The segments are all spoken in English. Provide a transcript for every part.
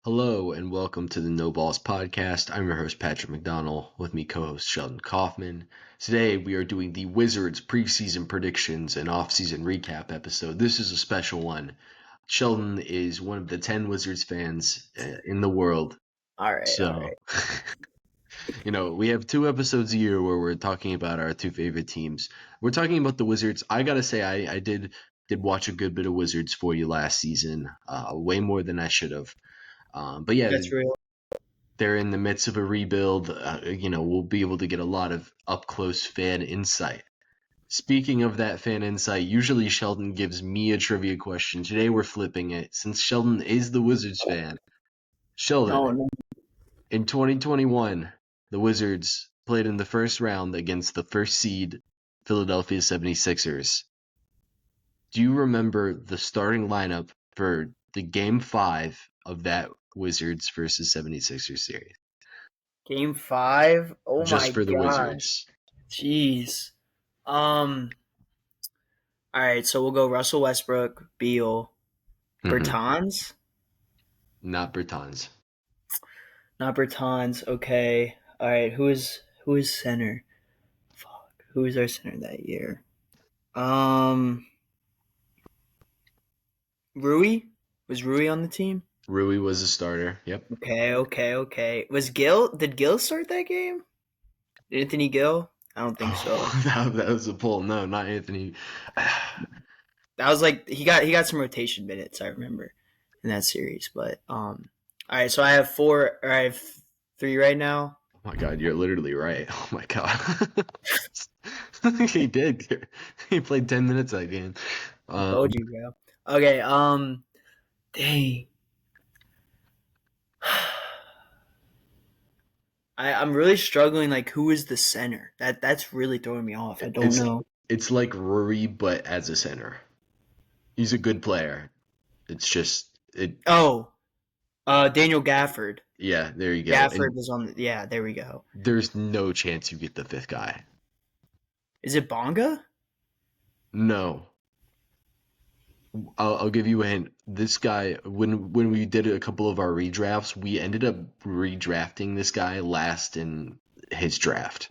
Hello and welcome to the No Balls Podcast. I'm your host, Patrick McDonald, with me co-host Sheldon Kaufman. Today we are doing the Wizards preseason predictions and offseason recap episode. This is a special one. Sheldon is one of the 10 Wizards fans in the world. All right. We have 2 episodes a year where we're talking about our 2 favorite teams. We're talking about the Wizards. I gotta say, I did watch a good bit of Wizards for you last season, way more than I should have. But yeah, That's real. they're in the midst of a rebuild. We'll be able to get a lot of up close fan insight. Speaking of that fan insight, usually Sheldon gives me a trivia question. Today we're flipping it. Since Sheldon is the Wizards fan, Sheldon, No. in 2021, the Wizards played in the first round against the first seed Philadelphia 76ers. Do you remember the starting lineup for the game 5 of that Wizards versus 76ers series? Game 5? Oh Just my for the gosh. Wizards. Jeez. All right, so we'll go Russell Westbrook, Beal, Bertans? Not Bertans. Not Bertans. Okay. All right, who is center? Fuck. Who was our center that year? Rui? Was Rui on the team? Rui was a starter. Yep. Okay. Did Gill start that game? Anthony Gill? I don't think so. That was a pull. No, not Anthony. That was like he got some rotation minutes, I remember, in that series. But all right, so I have 3 right now. Oh my God, you're literally right. Oh my God. He did. He played 10 minutes that game. Told you, bro. Okay, dang. I'm really struggling. Like, who is the center? That's really throwing me off. I don't know. It's like Rui, but as a center. He's a good player. It's just it. Oh, Daniel Gafford. Yeah, there you go. Gafford was on. Yeah, there we go. There's no chance you get the 5th guy. Is it Bonga? No. I'll give you a hint. This guy, when we did a couple of our redrafts, we ended up redrafting this guy last in his draft.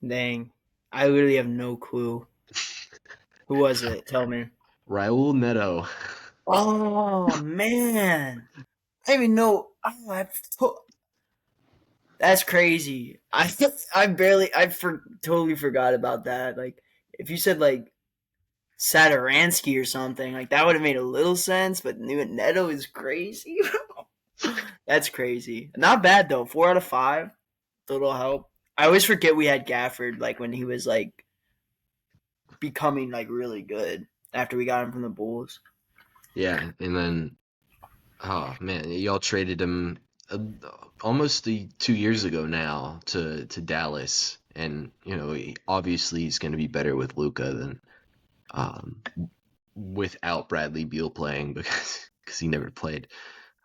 Dang, I literally have no clue. Who was it? Tell me. Raul Neto. Oh man, I didn't even know. That's crazy. Totally forgot about that. Like, if you said like Saturansky or something, like that would have made a little sense. But Neto is crazy. That's crazy. Not bad though. 4 out of 5. Little help. I always forget we had Gafford like when he was like becoming like really good after we got him from the Bulls. Yeah, and then, oh man, y'all traded him almost 2 years ago now to Dallas, and obviously he's going to be better with Luka than um, without Bradley Beal playing because he never played.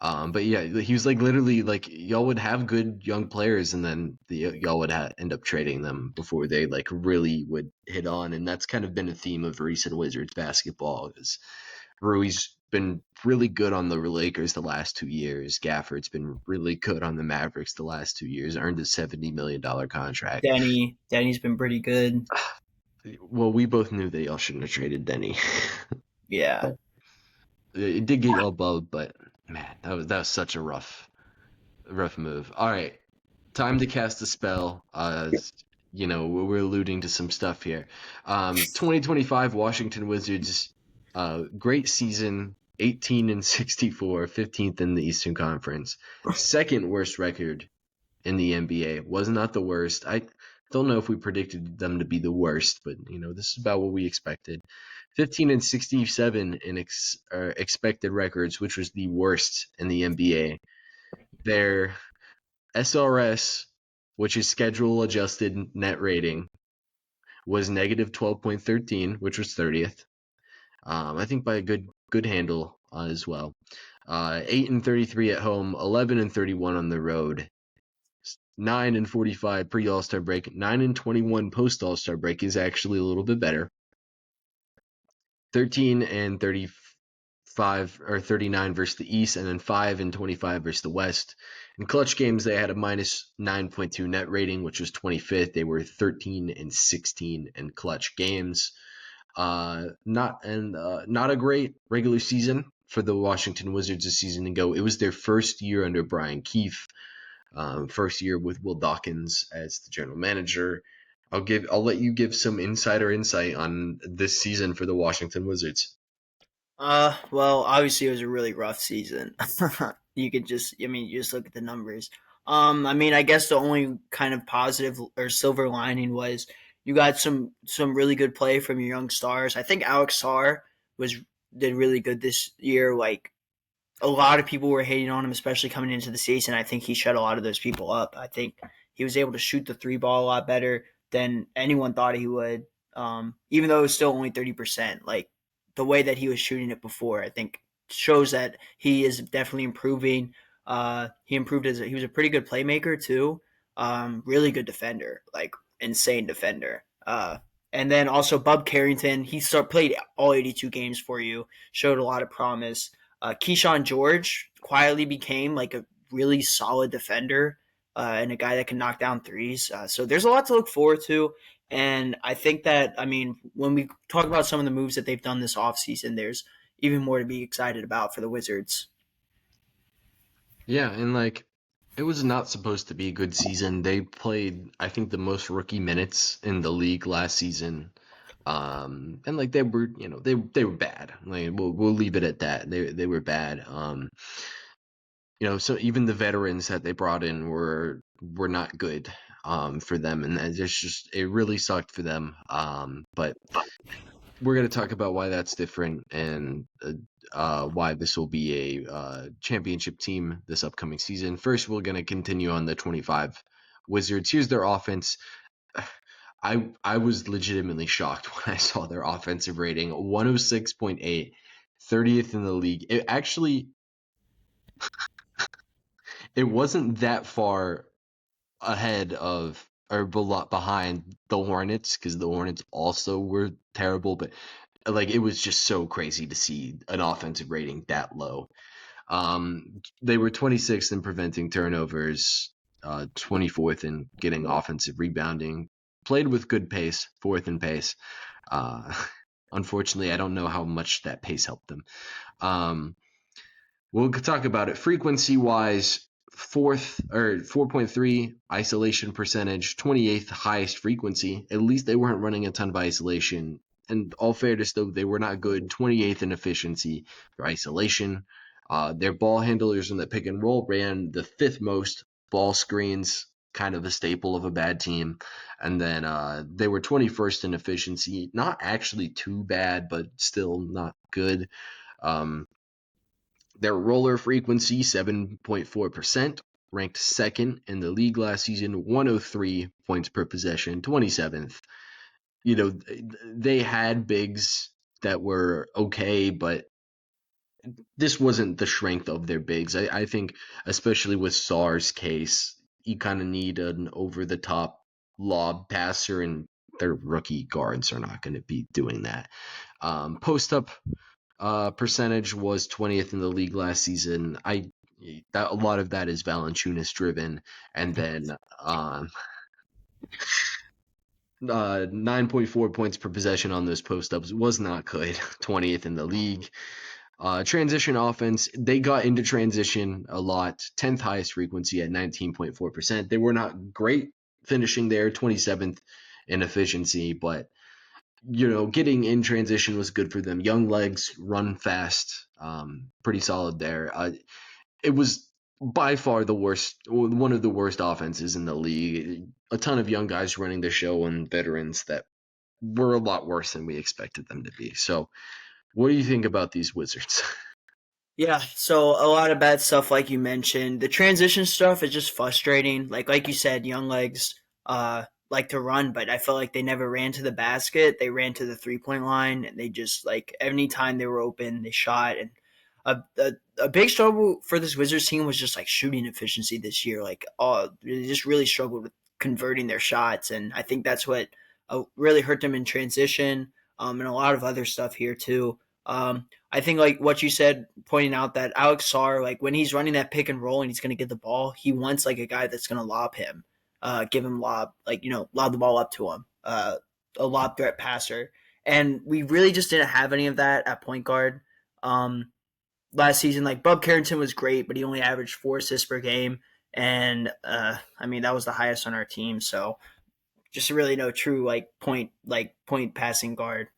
But yeah, he was like literally like y'all would have good young players, and then y'all would end up trading them before they like really would hit on, and that's kind of been a theme of recent Wizards basketball. Is Rui's been really good on the Lakers the last 2 years. Gafford's been really good on the Mavericks the last 2 years. Earned a $70 million contract. Denny's been pretty good. Well, we both knew that y'all shouldn't have traded Denny. Yeah. It did get y'all bugged, but man, that was such a rough move. All right, time to cast a spell. We're alluding to some stuff here. 2025 Washington Wizards, great season, 18-64, 15th in the Eastern Conference, second worst record in the NBA. Was not the worst. I don't know if we predicted them to be the worst, but this is about what we expected. 15-67 in expected records, which was the worst in the NBA. Their SRS, which is schedule adjusted net rating, was negative 12.13, which was 30th. I think by a good handle as well. 8-33 at home, 11-31 on the road. 9-45 pre All-Star break, 9-21 post All-Star break is actually a little bit better. 13 and 35 or 39 versus the East, and then 5 and 25 versus the West. In clutch games, they had a minus 9.2 net rating, which was 25th. They were 13 and 16 in clutch games. Not a great regular season for the Washington Wizards a season ago. It was their first year under Brian Keefe, first year with Will Dawkins as the general manager. I'll let you give some insider insight on this season for the Washington Wizards. Well, obviously it was a really rough season. You could just, I mean, you just look at the numbers. I mean, I guess the only kind of positive or silver lining was you got some really good play from your young stars. I think Alex Sarr was did really good this year. Like a lot of people were hating on him, especially coming into the season. I think he shut a lot of those people up. I think he was able to shoot the three ball a lot better than anyone thought he would. Even though it was still only 30%, like the way that he was shooting it before, I think shows that he is definitely improving. He improved as he was a pretty good playmaker too. Really good defender, like insane defender. And then also Bub Carrington, played all 82 games for you, showed a lot of promise. Keyshawn George quietly became like a really solid defender and a guy that can knock down threes. So there's a lot to look forward to. And I think that, I mean, when we talk about some of the moves that they've done this offseason, there's even more to be excited about for the Wizards. Yeah, and like it was not supposed to be a good season. They played, I think, the most rookie minutes in the league last season. And like they were, they were bad. Like we'll leave it at that. They were bad. So even the veterans that they brought in were not good for them, and it really sucked for them. But we're going to talk about why that's different and why this will be a championship team this upcoming season. First, we're going to continue on the 25 Wizards. Here's their offense. I was legitimately shocked when I saw their offensive rating 106.8, 30th in the league. It wasn't that far ahead of or behind the Hornets, because the Hornets also were terrible, but like it was just so crazy to see an offensive rating that low. They were 26th in preventing turnovers, 24th in getting offensive rebounding. Played with good pace, fourth in pace. Uh, Unfortunately, I don't know how much that pace helped them. Um, we'll talk about it frequency wise. Fourth or 4.3 isolation percentage, 28th highest frequency. At least they weren't running a ton of isolation. And all fairness, though, they were not good. 28th in efficiency for isolation. Their ball handlers in the pick and roll ran the fifth most ball screens, kind of a staple of a bad team. And then they were 21st in efficiency. Not actually too bad, but still not good. Um, their roller frequency, 7.4%, ranked second in the league last season, 103 points per possession, 27th. They had bigs that were okay, but this wasn't the strength of their bigs. I think, especially with Sarr's case, you kind of need an over the top lob passer, and their rookie guards are not going to be doing that. Post up percentage was 20th in the league last season. A lot of that is Valanciunas driven, and then 9.4 points per possession on those post ups was not good. 20th in the league. Transition offense, they got into transition a lot. 10th highest frequency at 19.4%. They were not great finishing there. 27th in efficiency, but getting in transition was good for them. Young legs, run fast, pretty solid there. It was by far one of the worst offenses in the league. A ton of young guys running the show and veterans that were a lot worse than we expected them to be. So, what do you think about these Wizards? Yeah, so a lot of bad stuff, like you mentioned. The transition stuff is just frustrating. Like you said, young legs like to run, but I felt like they never ran to the basket. They ran to the 3 point line, and they just like any time they were open, they shot. And a big struggle for this Wizards team was just like shooting efficiency this year. Like, they just really struggled with converting their shots, and I think that's what really hurt them in transition. and a lot of other stuff here too. I think like what you said, pointing out that Alex Sarr, like when he's running that pick and roll and he's going to get the ball, he wants like a guy that's going to lob him, give him lob, like lob the ball up to him, a lob threat passer. And we really just didn't have any of that at point guard. Last season, like Bub Carrington was great, but he only averaged 4 assists per game, and I mean that was the highest on our team. So just really no true point passing guard,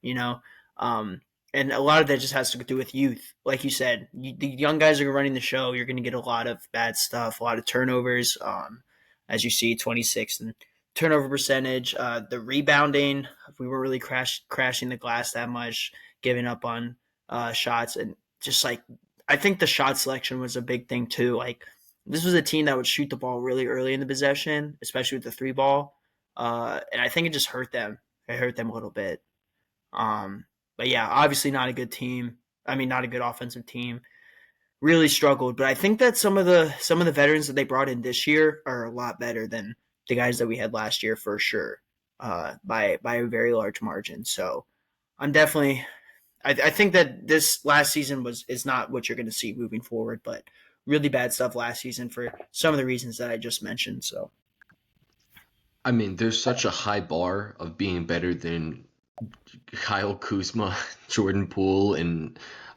Um, and a lot of that just has to do with youth. Like you said, the young guys are running the show. You're going to get a lot of bad stuff, a lot of turnovers. As you see, 26th in turnover percentage. The rebounding, we were really crashing the glass that much, giving up on shots, and just like I think the shot selection was a big thing too. Like this was a team that would shoot the ball really early in the possession, especially with the three ball, and I think it just hurt them. It hurt them a little bit. But yeah, obviously not a good team. I mean, not a good offensive team. Really struggled, but I think that some of the veterans that they brought in this year are a lot better than the guys that we had last year for sure, by a very large margin. So I'm definitely. I think that this last season is not what you're going to see moving forward, but really bad stuff last season for some of the reasons that I just mentioned. So I mean, there's such a high bar of being better than Kyle Kuzma, Jordan Poole, and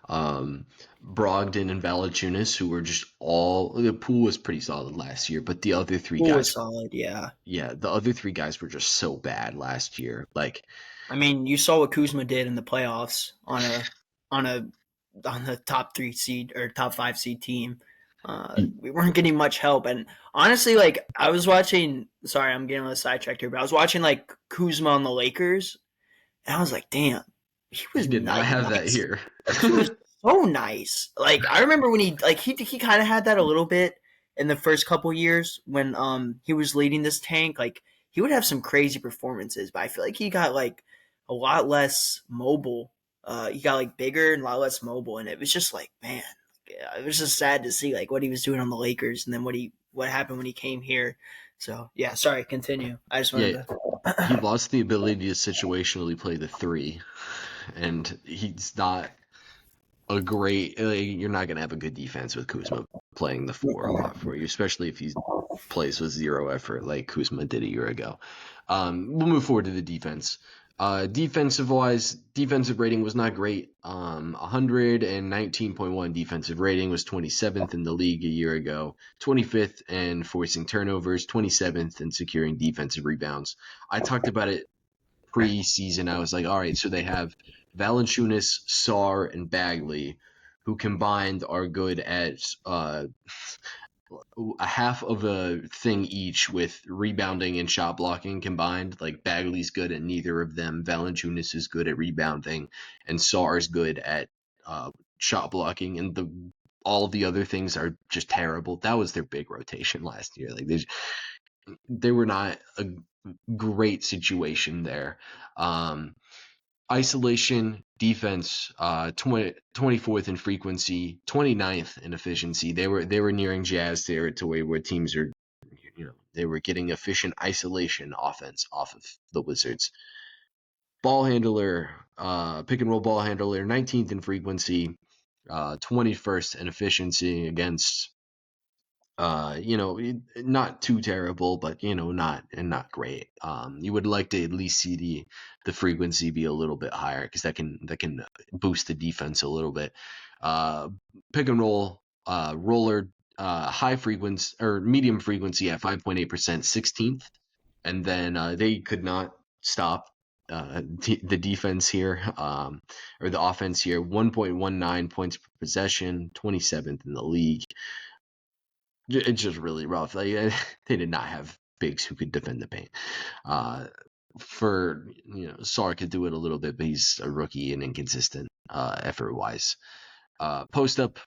um, Brogdon and Valanciunas, who were just all. The Poole was pretty solid last year, but the other three Poole was guys, solid, yeah. yeah, the other three guys were just so bad last year. Like, I mean, you saw what Kuzma did in the playoffs on a on the top 3 seed or top 5 seed team. We weren't getting much help, and honestly, like I was watching. Sorry, I'm getting a little sidetracked here, but I was watching like Kuzma on the Lakers, and I was like, damn, he he was did not like have that nice. here. He was so nice. Like I remember when he kind of had that a little bit in the first couple years when he was leading this tank. Like he would have some crazy performances, but I feel like he got like a lot less mobile. He got like bigger and a lot less mobile, and it was just like man, yeah, it was just sad to see like what he was doing on the Lakers and then what happened when he came here. So yeah, sorry, continue. I just Yeah, wanted he to. lost the ability to situationally play the three, and he's not a great. You're not gonna have a good defense with Kuzma playing the four a lot for you, especially if he plays with zero effort like Kuzma did a year ago. We'll move forward to the defense. Defensive wise, defensive rating was not great. 119.1 defensive rating was 27th in the league a year ago, 25th in forcing turnovers, 27th in securing defensive rebounds. I talked about it preseason. I was like, all right, so they have Valanciunas, Sarr, and Bagley, who combined are good at a half of a thing each with rebounding and shot blocking combined. Like Bagley's good at neither of them. Valanciunas is good at rebounding, and Sarr is good at shot blocking, and all the other things are just terrible. That was their big rotation last year. Like they were not a great situation there. Um, Isolation, defense, 24th in frequency, 29th in efficiency. They were nearing Jazz territory where teams are, they were getting efficient isolation offense off of the Wizards. Ball handler, pick and roll ball handler, 19th in frequency, 21st in efficiency against not too terrible, but not great. You would like to at least see the frequency be a little bit higher because that can boost the defense a little bit. Uh, Pick and roll, roller, high frequency or medium frequency at 5.8%, 16th, and then they could not stop the defense here, or the offense here. 1.19 points per possession, 27th in the league. It's just really rough. Like they did not have bigs who could defend the paint. For Sarr could do it a little bit, but he's a rookie and inconsistent effort wise. Post up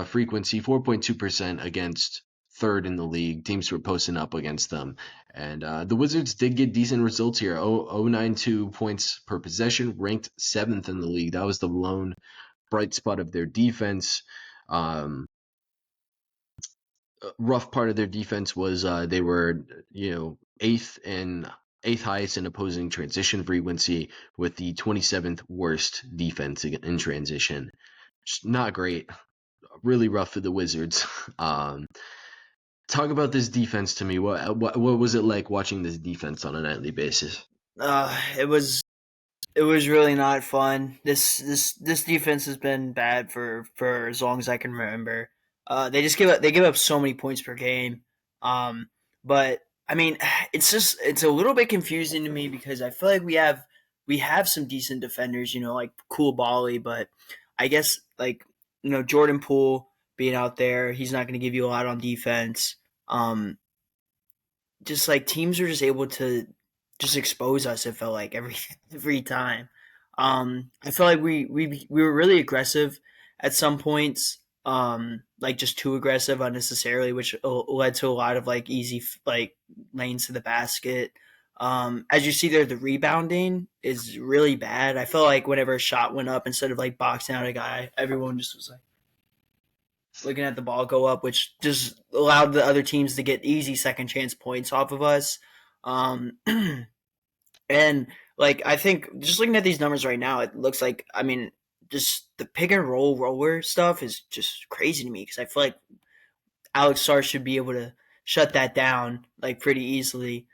frequency 4.2% against third in the league. Teams were posting up against them, and the Wizards did get decent results here. 0.092 points per possession, ranked 7th in the league. That was the lone bright spot of their defense. Rough part of their defense was they were 8th in eighth highest in opposing transition frequency with the 27th worst defense in transition. Just not great. Really rough for the Wizards. Talk about this defense to me. What was it like watching this defense on a nightly basis? It was really not fun. This defense has been bad for as long as I can remember. They give up so many points per game. Um, but I mean, it's a little bit confusing to me because I feel like we have some decent defenders, like Cool Bali, but I guess like Jordan Poole being out there, he's not going to give you a lot on defense. Um, just like teams are just able to just expose us. It felt like every time. I felt like we were really aggressive at some points, like just too aggressive unnecessarily, which led to a lot of like easy like lanes to the basket. As you see there, the rebounding is really bad. I felt like whenever a shot went up, instead of like boxing out a guy, everyone just was like looking at the ball go up, which just allowed the other teams to get easy second chance points off of us. Um, and like I think just looking at these numbers right now, it looks like just the pick and roll roller stuff is just crazy to me because I feel like Alex Sarr should be able to shut that down like pretty easily.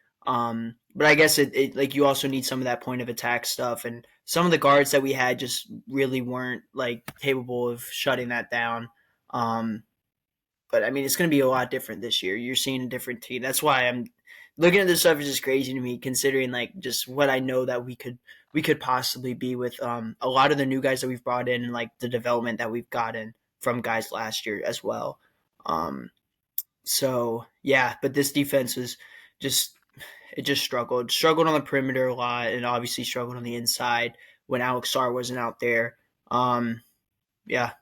But I guess it like you also need some of that point of attack stuff, and some of the guards that we had just really weren't like capable of shutting that down. Um, but I mean, it's going to be a lot different this year. You're seeing a different team. That's why I'm looking at this stuff is just crazy to me, considering like just what I know that we could possibly be with a lot of the new guys that we've brought in and like the development that we've gotten from guys last year as well. Um, so yeah, but this defense was just it just struggled on the perimeter a lot, and obviously struggled on the inside when Alex Sarr wasn't out there. Yeah,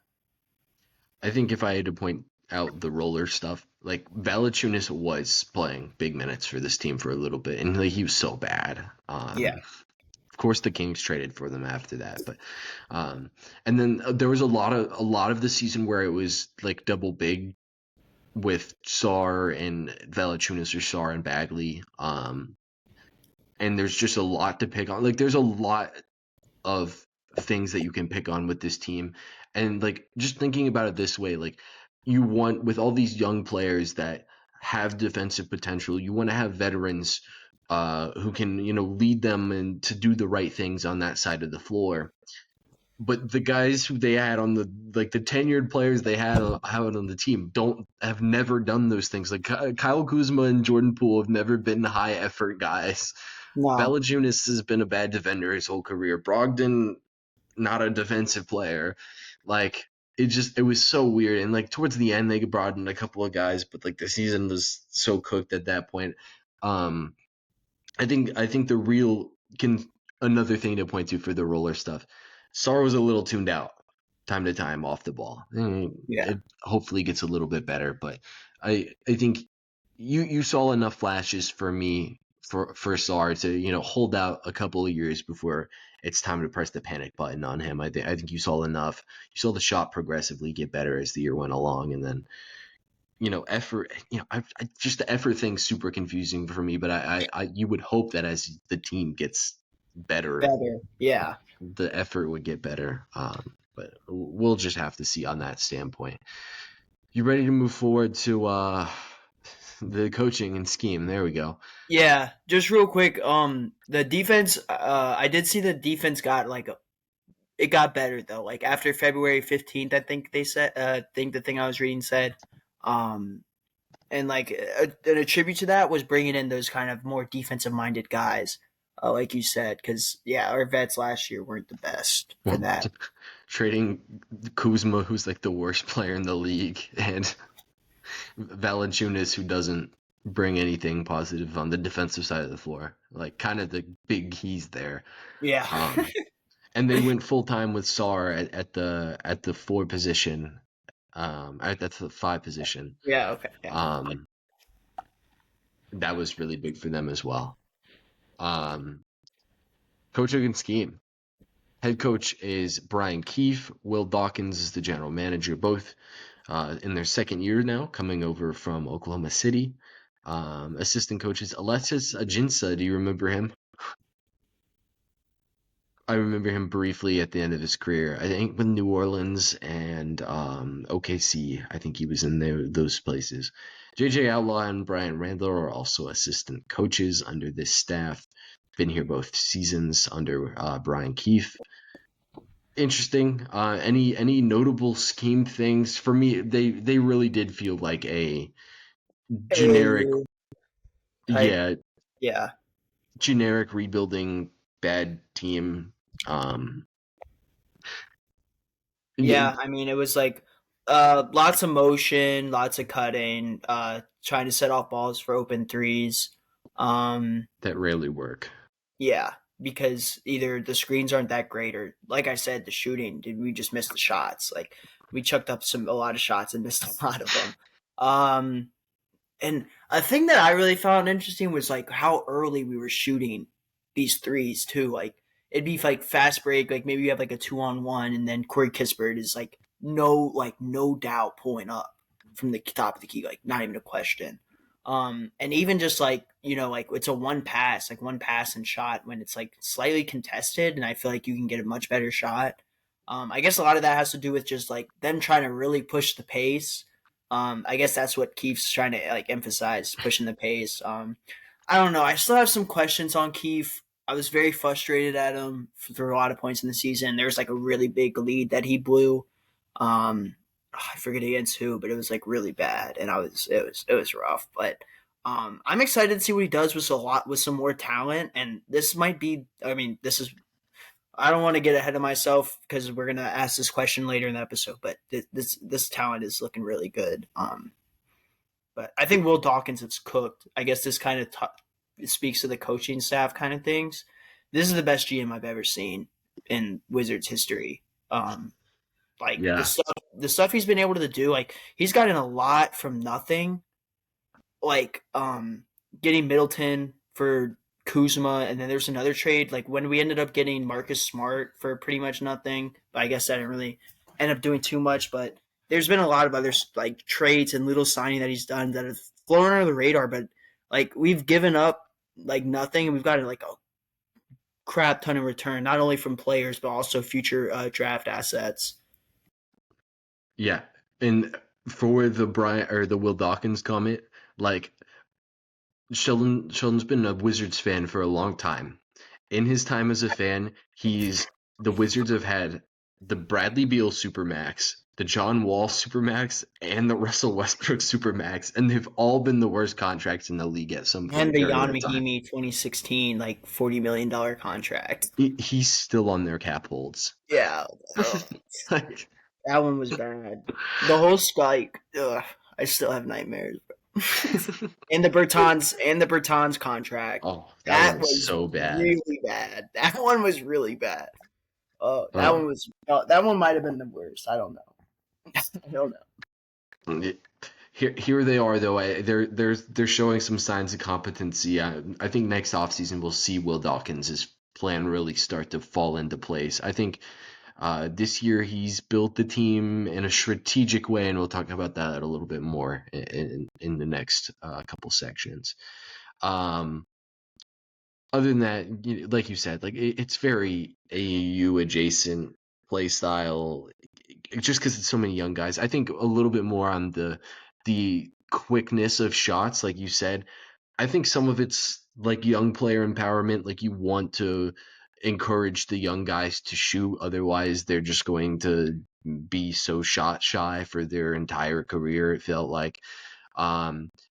I think if I had to point out the roller stuff, like Valanciunas was playing big minutes for this team for a little bit, and like he was so bad. yeah, Of course, the Kings traded for them after that, but and then there was a lot of the season where it was like double big with Sar and Valanciunas or Sar and Bagley. And there's just a lot to pick on. Like there's a lot of things that you can pick on with this team. And like just thinking about it this way, like you want with all these young players that have defensive potential, you want to have veterans who can, lead them and to do the right things on that side of the floor. But the guys who they had on the tenured players they had on the team don't have never done those things. Like Kyle Kuzma and Jordan Poole have never been high effort guys. no, Valanciunas has been a bad defender his whole career. Brogdon, not a defensive player. Like it was so weird. And like towards the end, they brought in a couple of guys, but like the season was so cooked at that point. Um, I think the real can another thing to point to for the roller stuff. Sar was a little tuned out time to time off the ball. yeah, It hopefully gets a little bit better, but I think you saw enough flashes for me for Sar to hold out a couple of years before it's time to press the panic button on him. I think you saw enough. You saw the shot progressively get better as the year went along, and then effort. Just the effort thing's super confusing for me. But I you would hope that as the team gets better, better, yeah. the effort would get better. But we'll just have to see on that standpoint. You ready to move forward to the coaching and scheme? There we go. Yeah, just real quick, the defense. I did see the defense got it got better though. Like after February 15th, I think they said. I think the thing I was reading said, um, and like a tribute to that was bringing in those kind of more defensive minded guys, like you said, because yeah, our vets last year weren't the best for Well, that. trading Kuzma, who's like the worst player in the league, and Valanciunas, who doesn't bring anything positive on the defensive side of the floor, like kind of the big keys there. Yeah, Um, and they went full time with Sar at the four position, at the five position. yeah, okay, yeah, Um, that was really big for them as well. Um, coaching and scheme. Head coach is Brian Keefe. Will Dawkins is the general manager, both in their second year now, coming over from Oklahoma City. Assistant coaches, Alexis Ajinça, do you remember him? I remember him briefly at the end of his career. I think with New Orleans and OKC. I think he was in those places. JJ Outlaw and Brian Randall are also assistant coaches under this staff. Been here both seasons under Brian Keefe. Interesting. Any notable scheme things for me? They really did feel like a generic, A type, yeah, yeah, generic rebuilding bad team. Um, yeah, yeah. I mean, it was like lots of motion, lots of cutting, trying to set off balls for open threes. Um, that rarely work. yeah, because either the screens aren't that great, or like I said, the shooting. Did we just miss the shots? Like we chucked up a lot of shots and missed a lot of them. Um, And a thing that I really found interesting was like how early we were shooting these threes too. Like it'd be like fast break, like maybe you have like a 2-on-1, and then Corey Kispert is like no doubt pulling up from the top of the key, like not even a question. And even just like like it's a one pass and shot when it's like slightly contested, and I feel like you can get a much better shot. I guess a lot of that has to do with just like them trying to really push the pace. I guess that's what Keefe's trying to like emphasize, pushing the pace. I don't know. I still have some questions on Keefe. I was very frustrated at him for a lot of points in the season. There was like a really big lead that he blew. I forget against who, but it was like really bad, and it was rough. But I'm excited to see what he does with some more talent. And this might be. I mean, this is I don't want to get ahead of myself because we're gonna ask this question later in the episode. But this talent is looking really good. But I think Will Dawkins is cooked. I guess this kind of it speaks to the coaching staff kind of things. This is the best GM I've ever seen in Wizards history. Like Yeah, the stuff he's been able to do. Like he's gotten a lot from nothing. Like getting Middleton for Kuzma, and then there's another trade. Like when we ended up getting Marcus Smart for pretty much nothing, but I guess I didn't really end up doing too much. But there's been a lot of other like trades and little signing that he's done that have flown under the radar. But like we've given up like nothing, and we've gotten like a crap ton of return, not only from players but also future draft assets. yeah. And for the Brian or the Will Dawkins comment, like Sheldon's been a Wizards fan for a long time. In his time as a fan, the Wizards have had the Bradley Beal Supermax, the John Wall Supermax, and the Russell Westbrook Supermax, and they've all been the worst contracts in the league at some And point the during Jan that time. Mahimi 2016 like $40 million contract. He's still on their cap holds. Yeah, Like, that one was bad. The whole Skype, I still have nightmares. And the Bertans contract. oh, that one That was was so bad. really bad. That one was really bad. Oh, Oh, that one might have been the worst. I don't know. I don't know. here they are though. They're showing some signs of competency. I think next offseason we'll see Will Dawkins' plan really start to fall into place. I think this year he's built the team in a strategic way, and we'll talk about that a little bit more in the next couple sections. Um, Other than that, like you said, like it's very AAU adjacent play style, just because it's so many young guys. I think a little bit more on the quickness of shots, like you said. I think some of it's like young player empowerment, like you want to encourage the young guys to shoot, otherwise they're just going to be so shot shy for their entire career. It felt like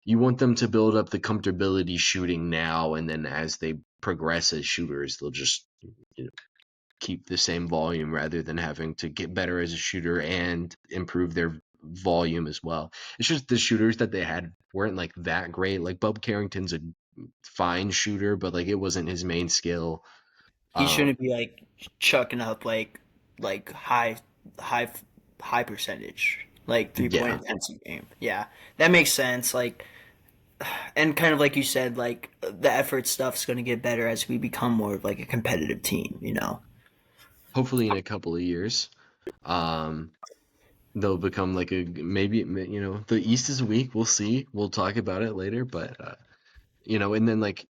you want them to build up the comfortability shooting now, and then as they progress as shooters, they'll just keep the same volume rather than having to get better as a shooter and improve their volume as well. It's just the shooters that they had weren't like that great. Like Bub Carrington's a fine shooter, but like it wasn't his main skill. He Um, shouldn't be like chucking up like high high percentage like 3 point yeah. intensity game. Yeah, that makes sense. Like and kind of like you said, like the effort stuff's going to get better as we become more of like a competitive team. Hopefully in a couple of years. Um, they'll become like a maybe the East is weak. We'll see. We'll talk about it later, but and then like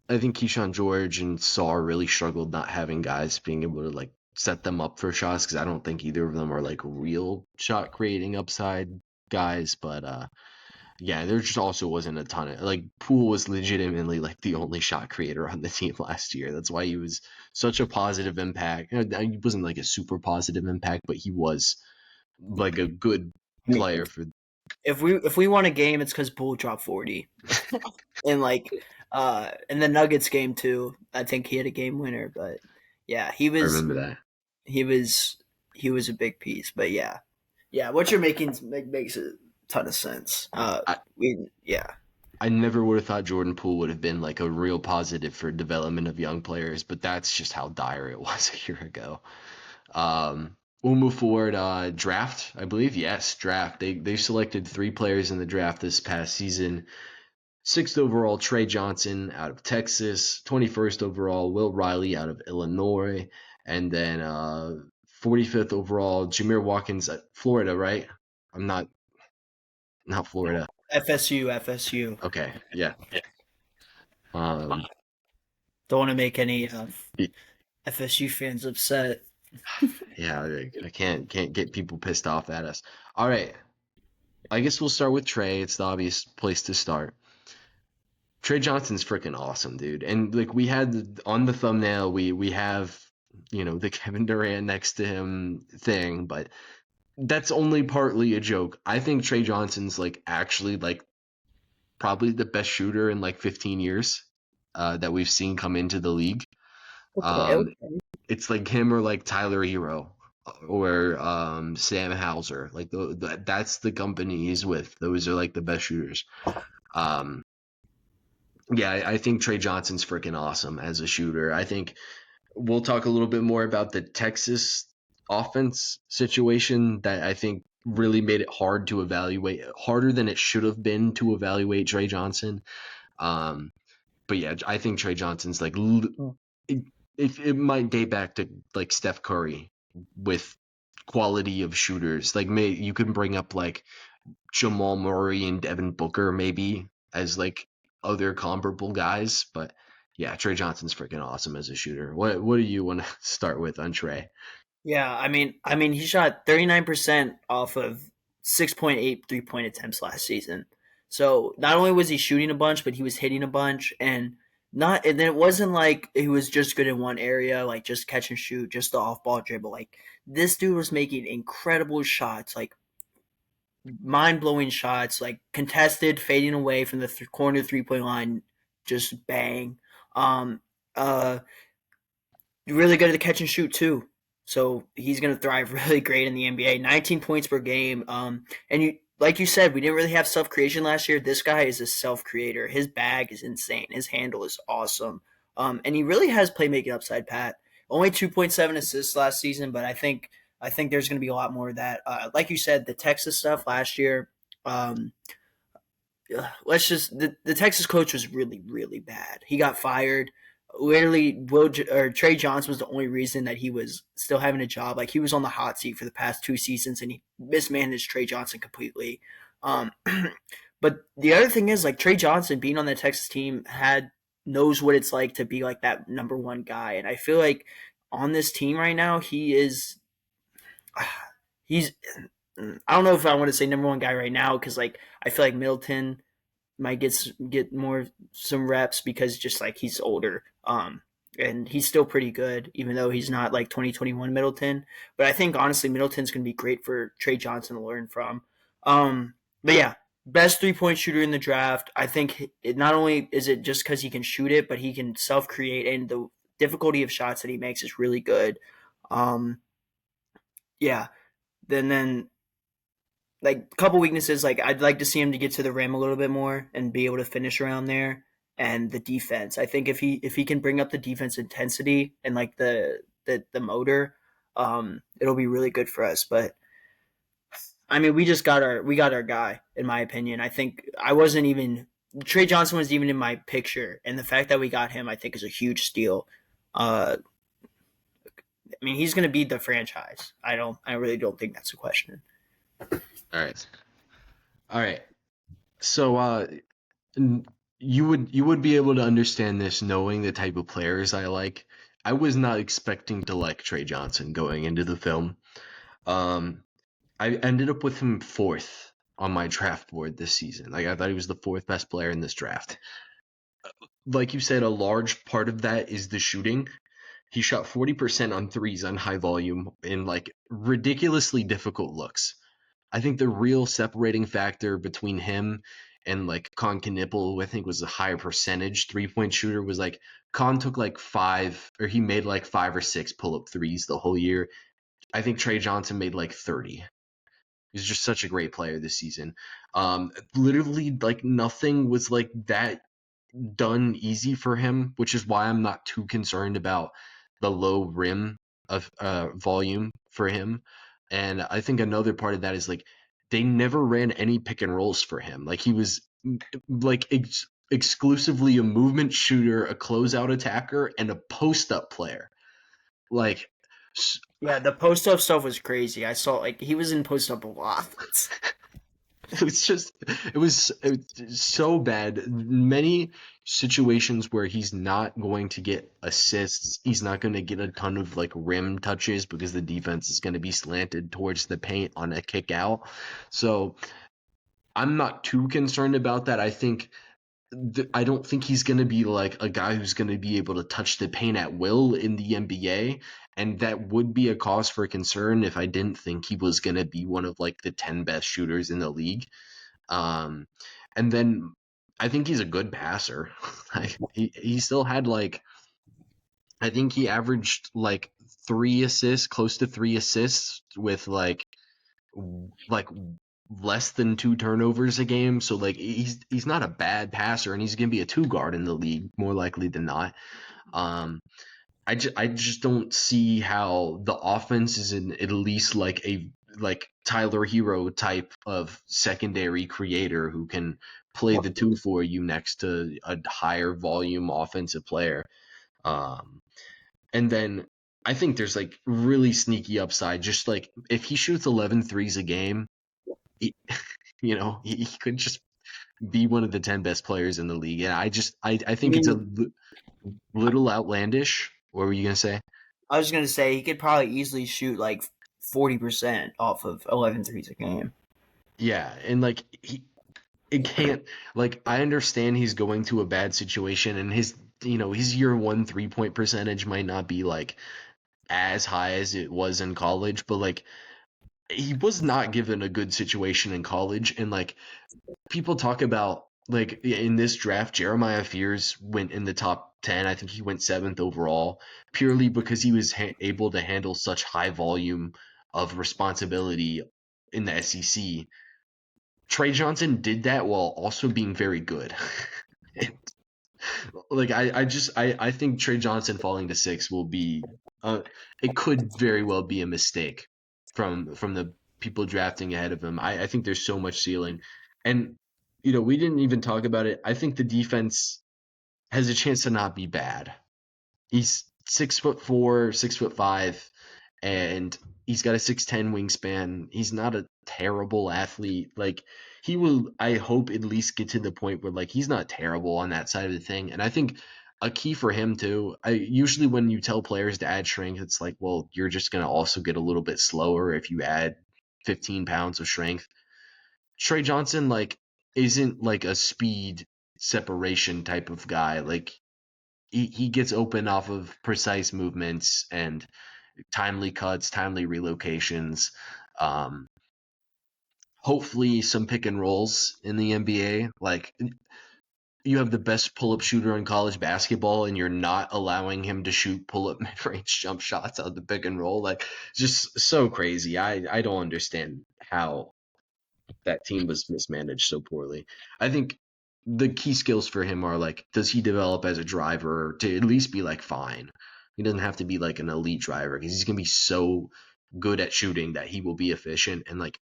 I think Keyshawn George and Sarr really struggled not having guys being able to like set them up for shots because I don't think either of them are like real shot creating upside guys, but yeah, there just also wasn't a ton of like Poole was legitimately like the only shot creator on the team last year. That's why he was such a positive impact. He wasn't like a super positive impact, but he was like a good I mean, player for. if we won a game, it's because Bull dropped 40, and like in the Nuggets game too. I think he had a game winner, but yeah, he I was remember that. he was he was a big piece. But yeah, yeah, what you're making makes a ton of sense. I, We yeah. I never would have thought Jordan Poole would have been like a real positive for development of young players, but that's just how dire it was a year ago. We'll move forward. Draft, I believe. Yes, draft. They selected 3 players in the draft this past season. 6th overall, Trey Johnson out of Texas. 21st overall, Will Riley out of Illinois. And then 45th overall, Jameer Watkins at Florida, right? I'm not Florida. FSU. Okay, yeah. Um, Don't want to make any FSU fans upset. yeah, I can't get people pissed off at us. All right, I guess we'll start with Trey. It's the obvious place to start. Trey Johnson's freaking awesome, dude. And like we had on the thumbnail, we have the Kevin Durant next to him thing, but that's only partly a joke. I think Trey Johnson's like actually like probably the best shooter in like 15 years that we've seen come into the league. Okay, Um, okay. it's like him or like Tyler Hero or Sam Hauser. Like that's the company he's with. Those are like the best shooters. Um, yeah, I think Trey Johnson's freaking awesome as a shooter. I think we'll talk a little bit more about the Texas offense situation that I think really made it hard to evaluate, harder than it should have been to evaluate Trey Johnson. Um, but yeah, I think Trey Johnson's like it, it might date back to like Steph Curry with quality of shooters. Like you can bring up like Jamal Murray and Devin Booker maybe as like other comparable guys, but yeah, Trey Johnson's freaking awesome as a shooter. What do you want to start with on Trey? Yeah, I mean, he shot 39% off of 6.8 3-point attempts last season. So not only was he shooting a bunch, but he was hitting a bunch, and then it wasn't like he was just good in one area, like just catch and shoot, just the off ball dribble. Like this dude was making incredible shots, like mind blowing shots, like contested, fading away from the corner 3-point line, just bang. Um, uh, really good at the catch and shoot too. So he's going to thrive really great in the NBA. 19 points per game. And like you said, we didn't really have self creation last year. This guy is a self creator. His bag is insane. His handle is awesome. And he really has playmaking upside. Pat only 2.7 assists last season, but I think there's going to be a lot more of that. Like you said, the Texas stuff last year. Um, let's just the Texas coach was really really bad. He got fired. Literally, Trey Johnson was the only reason that he was still having a job. Like he was on the hot seat for the past 2 seasons, and he mismanaged Trey Johnson completely. Um, but the other thing is, like Trey Johnson being on the Texas team knows what it's like to be like that number one guy, and I feel like on this team right now he's I don't know if I want to say number one guy right now because like I feel like Middleton might get more some reps because just like he's older. And he's still pretty good, even though he's not like 2021 Middleton. But I think honestly, Middleton's going to be great for Trey Johnson to learn from. But yeah, best 3-point shooter in the draft. I think it not only is it just because he can shoot it, but he can self create, and the difficulty of shots that he makes is really good. Um, yeah. Then like a couple weaknesses, like I'd like to see him to get to the rim a little bit more and be able to finish around there. And the defense, I think if he can bring up the defense intensity and like the motor, it'll be really good for us. But I mean, we got our guy, in my opinion. I think I wasn't even Trey Johnson was even in my picture, and the fact that we got him, I think, is a huge steal. Uh, I mean, he's going to be the franchise. I really don't think that's a question. All right. All right. So n- you would be able to understand this knowing the type of players I like. I was not expecting to like Trey Johnson going into the film. Um, I ended up with him fourth on my draft board this season. Like I thought he was the fourth best player in this draft. Like you said, a large part of that is the shooting. He shot 40% on threes on high volume in like ridiculously difficult looks. I think the real separating factor between him and like Con Knipple, who I think was a higher percentage 3-point shooter, was like Con took like five, or he made like 5 or 6 pull up threes the whole year. I think Trey Johnson made like 30. He's just such a great player this season. Literally, like nothing was like that done easy for him, which is why I'm not too concerned about the low rim of volume for him. And I think another part of that is like they never ran any pick and rolls for him. Like he was like exclusively a movement shooter, a closeout attacker, and a post up player. Like Yeah, the post up stuff was crazy. I saw like he was in post up a lot. it was just it was so bad. Many situations where he's not going to get assists, he's not going to get a ton of like rim touches because the defense is going to be slanted towards the paint on a kick out. So I'm not too concerned about that. I don't think he's going to be like a guy who's going to be able to touch the paint at will in the NBA. And that would be a cause for concern if I didn't think he was going to be one of like the 10 best shooters in the league. Um, and then I think he's a good passer. He still had like I think he averaged like 3 assists, close to 3 assists with like less than 2 turnovers a game. So like he's not a bad passer, and he's gonna be a 2 guard in the league more likely than not. Um, I just don't see how the offense is in at least like a like Tyler Hero type of secondary creator who can play the two for you next to a higher volume offensive player. Um, and then I think there's like really sneaky upside. Just like if he shoots 11 threes a game, he, he could just be one of the 10 best players in the league. And I I think it's a mean, little outlandish. What were you gonna say? I was gonna say he could probably easily shoot like 40% off of 11 threes a game. Yeah, and like it can't like I understand he's going to a bad situation and his year one 3-point percentage might not be like as high as it was in college, but like he was not given a good situation in college, and like people talk about like in this draft Jeremiah Fears went in the top 10. I think he went 7th overall purely because he was able to handle such high volume of responsibility in the SEC. Trey Johnson did that while also being very good. Like I think Trey Johnson falling to 6 will be it could very well be a mistake from the people drafting ahead of him. I think there's so much ceiling. And we didn't even talk about it. I think the defense has a chance to not be bad. He's 6'4", 6'5", and he's got a 6'10" wingspan. He's not a terrible athlete. Like he will, I hope, at least get to the point where like he's not terrible on that side of the thing. And I think a key for him too. I usually when you tell players to add strength, it's like, well, you're just gonna also get a little bit slower if you add 15 pounds of strength. Trey Johnson like isn't like a speed separation type of guy. Like he gets open off of precise movements and timely cuts, timely relocations. Um, Hopefully, some pick and rolls in the NBA. Like you have the best pull up shooter in college basketball, and you're not allowing him to shoot pull up mid range jump shots out the pick and roll. Like just so crazy. I don't understand how that team was mismanaged so poorly. I think the key skills for him are like, does he develop as a driver to at least be like fine? He doesn't have to be like an elite driver because he's gonna be so good at shooting that he will be efficient. And like,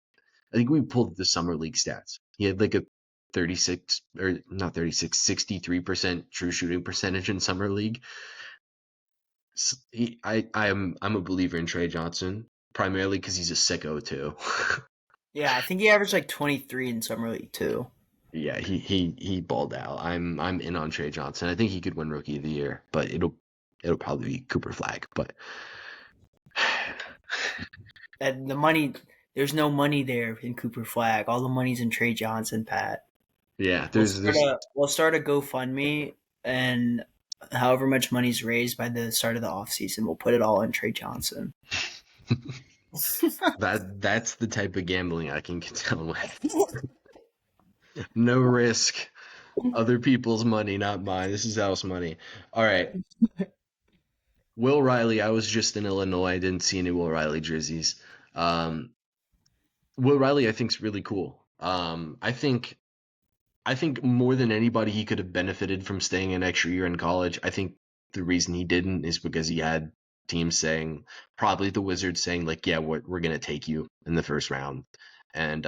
I think we pulled the summer league stats. He had like a 36 or not 36, 63% true shooting percentage in summer league. I'm a believer in Trey Johnson primarily because he's a sicko too. Yeah, I think he averaged like 23 in summer league too. Yeah, he balled out. I'm in on Trey Johnson. I think he could win Rookie of the Year, but it'll probably be Cooper Flag. But That the money, there's no money there in Cooper Flag. All the money's in Trey Johnson, Pat. yeah, We'll there's start there's a we'll start a GoFundMe, and however much money's raised by the start of the offseason, we'll put it all in Trey Johnson. that's the type of gambling I can get down with. No risk. Other people's money, not mine. This is house money. All right. Will Riley, I was just in Illinois. I didn't see any Will Riley jerseys. Um, Will Riley, I think, is really cool. I think more than anybody, he could have benefited from staying an extra year in college. I think the reason he didn't is because he had teams saying, probably the Wizards saying, like, yeah, we're going to take you in the first round. And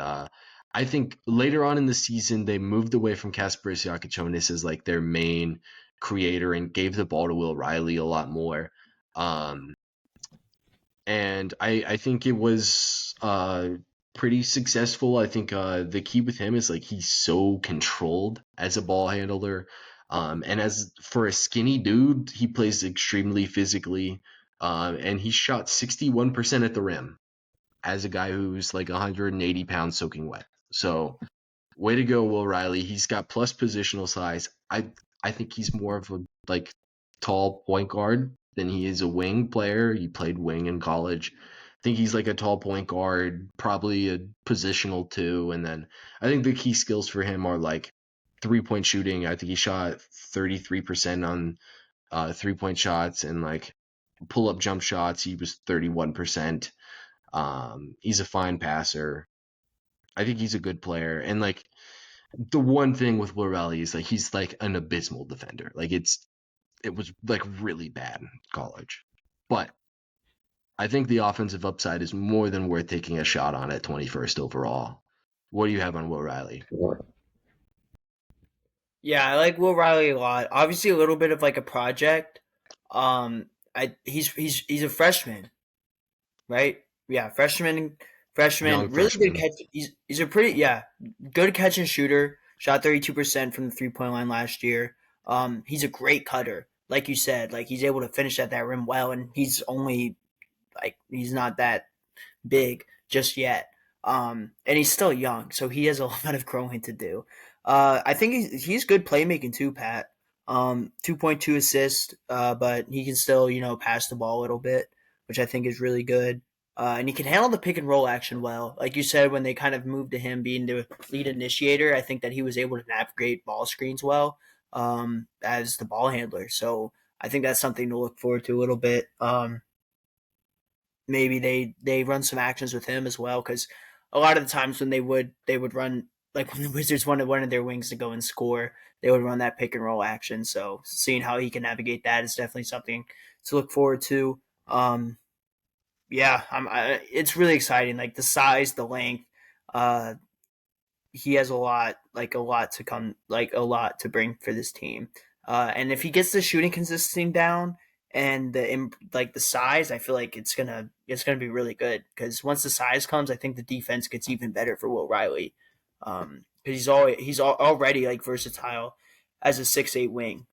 I think later on in the season, they moved away from Kasparis Yakachonis as like their main creator and gave the ball to Will Riley a lot more. Um, and I think it was pretty successful. I think the key with him is like he's so controlled as a ball handler, and as for a skinny dude, he plays extremely physically, and he shot 61% at the rim as a guy who's like 180 pounds soaking wet. So way to go, Will Riley. He's got plus positional size. I think he's more of a like tall point guard than he is a wing player. He played wing in college. I think he's like a tall point guard, probably a positional too. And then I think the key skills for him are like 3-point shooting. I think he shot 33% on 3-point shots, and like pull up jump shots, he was 31%. He's a fine passer. I think he's a good player. And like the one thing with Will Riley is like he's like an abysmal defender. Like it was like really bad in college. But I think the offensive upside is more than worth taking a shot on at 21st overall. What do you have on Will Riley? Yeah, I like Will Riley a lot. Obviously, a little bit of like a project. He's a freshman, right? Yeah, freshman, Young really good freshman. catch. He's a pretty good catch and shooter. Shot 32% from the 3 point line last year. He's a great cutter, like you said. Like he's able to finish at that rim well, and he's not that big just yet. And he's still young, so he has a lot of growing to do. I think he's good playmaking too, Pat. 2.2 assists, but he can still, pass the ball a little bit, which I think is really good. And he can handle the pick and roll action well. Like you said, when they kind of moved to him being the lead initiator, I think that he was able to navigate ball screens well as the ball handler. So I think that's something to look forward to a little bit. Maybe they run some actions with him as well, because a lot of the times when they would run, like when the Wizards wanted one of their wings to go and score, they would run that pick and roll action. So seeing how he can navigate that is definitely something to look forward to. Yeah, it's really exciting. Like the size, the length. Uh, he has a lot to come, like a lot to bring for this team. And if he gets the shooting consistency down and like the size, I feel like it's gonna be really good, because once the size comes, I think the defense gets even better for Will Riley. Because already like versatile as a 6'8" wing.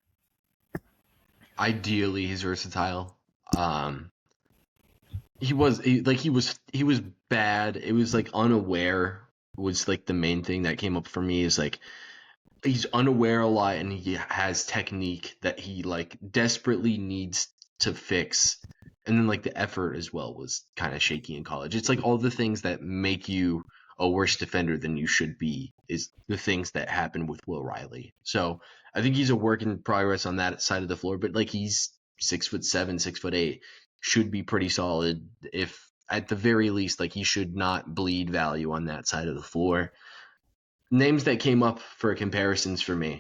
Ideally, he's versatile. He was bad. It was like unaware was like the main thing that came up for me is like he's unaware a lot and he has technique that he like desperately needs to fix. And then like the effort as well was kind of shaky in college. It's like all the things that make you a worse defender than you should be is the things that happen with Will Riley. So I think he's a work in progress on that side of the floor, but like he's 6'7", 6'8", should be pretty solid. If at the very least, like he should not bleed value on that side of the floor. Names that came up for comparisons for me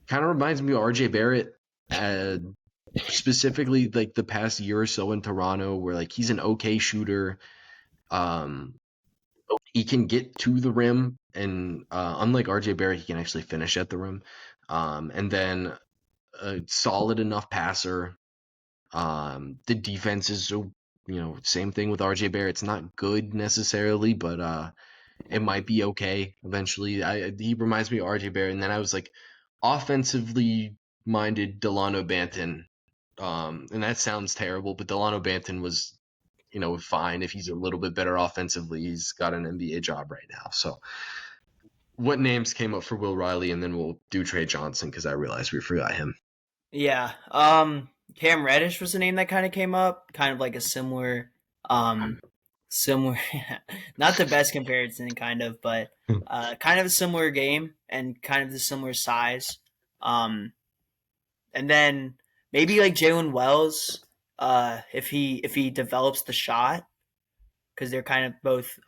kind of reminds me of RJ Barrett, uh, specifically like the past year or so in Toronto, where like he's an okay shooter. Um, he can get to the rim, and unlike RJ Barrett, he can actually finish at the rim. And then a solid enough passer. The defense is same thing with RJ Barrett. It's not good necessarily, but it might be okay eventually. He reminds me of RJ Barrett, and then I was like offensively minded Delano Banton. And that sounds terrible, but Delano Banton was, fine if he's a little bit better offensively. He's got an NBA job right now. So, what names came up for Will Riley, and then we'll do Trey Johnson because I realized we forgot him. Yeah. Cam Reddish was the name that kind of came up, kind of like a similar, not the best comparison, kind of, but kind of a similar game and kind of the similar size. And then maybe like Jalen Wells, if he develops the shot, because they're kind of both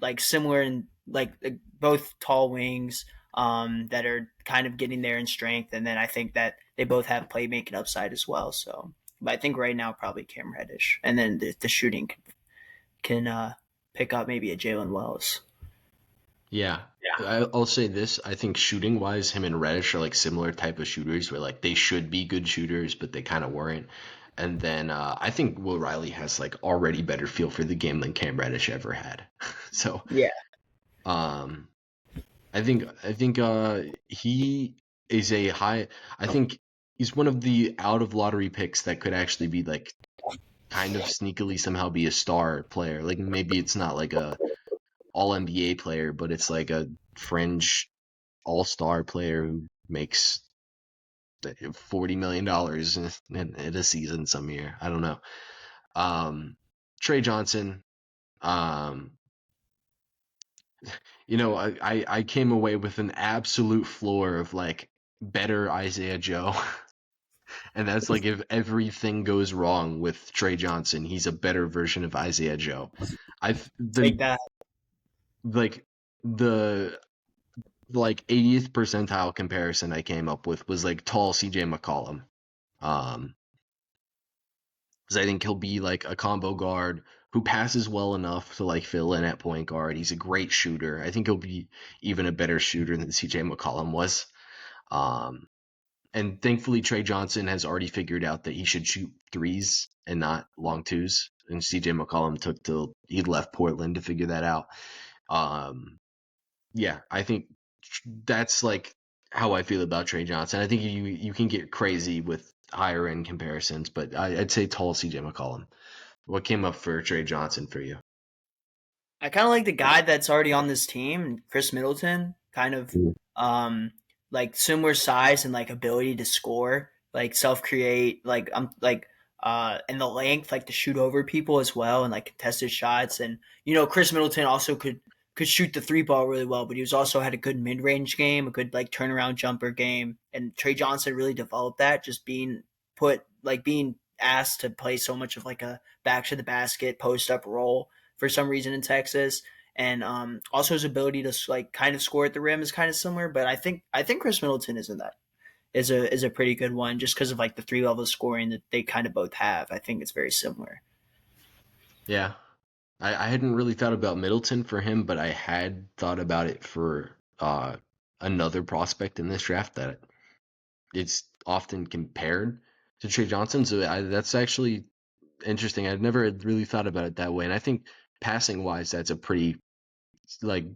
like similar and like both tall wings that are kind of getting there in strength, and then I think that they both have playmaking upside as well. So, but I think right now probably Cam Reddish, and then the shooting can pick up maybe a Jalen Wells. Yeah. I'll say this. I think shooting wise, him and Reddish are like similar type of shooters where like they should be good shooters, but they kind of weren't. And then I think Will Riley has like already better feel for the game than Cam Reddish ever had. So Yeah, um, I think he is a high. I think he's one of the out of lottery picks that could actually be like kind of sneakily somehow be a star player. Like maybe it's not like a all NBA player, but it's like a fringe all star player who makes $40 million in a season some year. I don't know. Trey Johnson. Um, I came away with an absolute floor of like better Isaiah Joe. And that's like if everything goes wrong with Trey Johnson, he's a better version of Isaiah Joe. I've take the that. like the like 80th percentile comparison I came up with was like tall CJ McCollum. Um, because I think he'll be like a combo guard who passes well enough to like fill in at point guard. He's a great shooter. I think he'll be even a better shooter than CJ McCollum was. Um, and thankfully Trey Johnson has already figured out that he should shoot threes and not long twos. And CJ McCollum took till he left Portland to figure that out. Um, yeah, I think that's like how I feel about Trey Johnson. I think you can get crazy with higher end comparisons, but I'd say tall CJ McCollum. What came up for Trey Johnson for you? I kind of like the guy that's already on this team, Chris Middleton, kind of Mm. um like similar size and like ability to score, like self create, like and the length, like to shoot over people as well, and like contested shots. And Chris Middleton also could shoot the three ball really well, but he was also had a good mid range game, a good like turnaround jumper game, and Trey Johnson really developed that, just being asked to play so much of like a back to the basket post up role for some reason in Texas. And also his ability to like kind of score at the rim is kind of similar, but I think Chris Middleton is a pretty good one just because of like the three level scoring that they kind of both have. I think it's very similar. Yeah, I hadn't really thought about Middleton for him, but I had thought about it for another prospect in this draft that it's often compared to Trey Johnson. So that's actually interesting. I've never really thought about it that way, and I think passing wise, that's a pretty like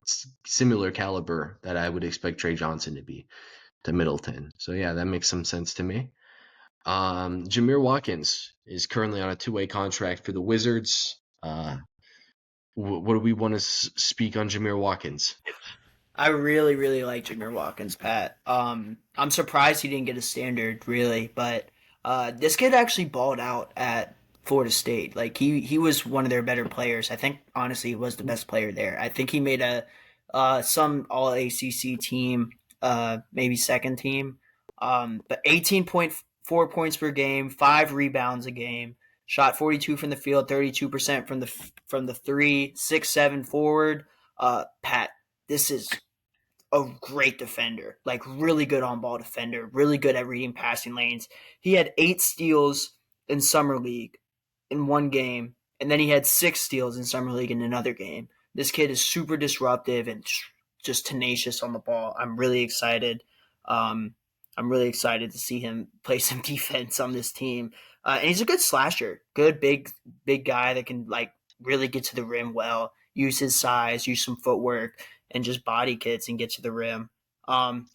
similar caliber that I would expect Trey Johnson to be to Middleton. So yeah, that makes some sense to me. Jameer Watkins is currently on a two-way contract for the Wizards. What do we want to speak on Jameer Watkins? I really, really like Jameer Watkins, Pat. I'm surprised he didn't get a standard, really, but this kid actually balled out at Florida State. Like he was one of their better players. I think honestly he was the best player there. I think he made a some All ACC team, maybe second team. But 18.4 points per game, 5 rebounds a game, shot 42 from the field, 32% from the three, 6'7" forward. Pat, this is a great defender, like really good on ball defender, really good at reading passing lanes. He had 8 steals in summer league in one game, and then he had 6 steals in summer league in another game. This kid is super disruptive and just tenacious on the ball. I'm really excited. Um, I'm really excited to see him play some defense on this team. And he's a good slasher, good big guy that can like really get to the rim well, use his size, use some footwork, and just body kits and get to the rim.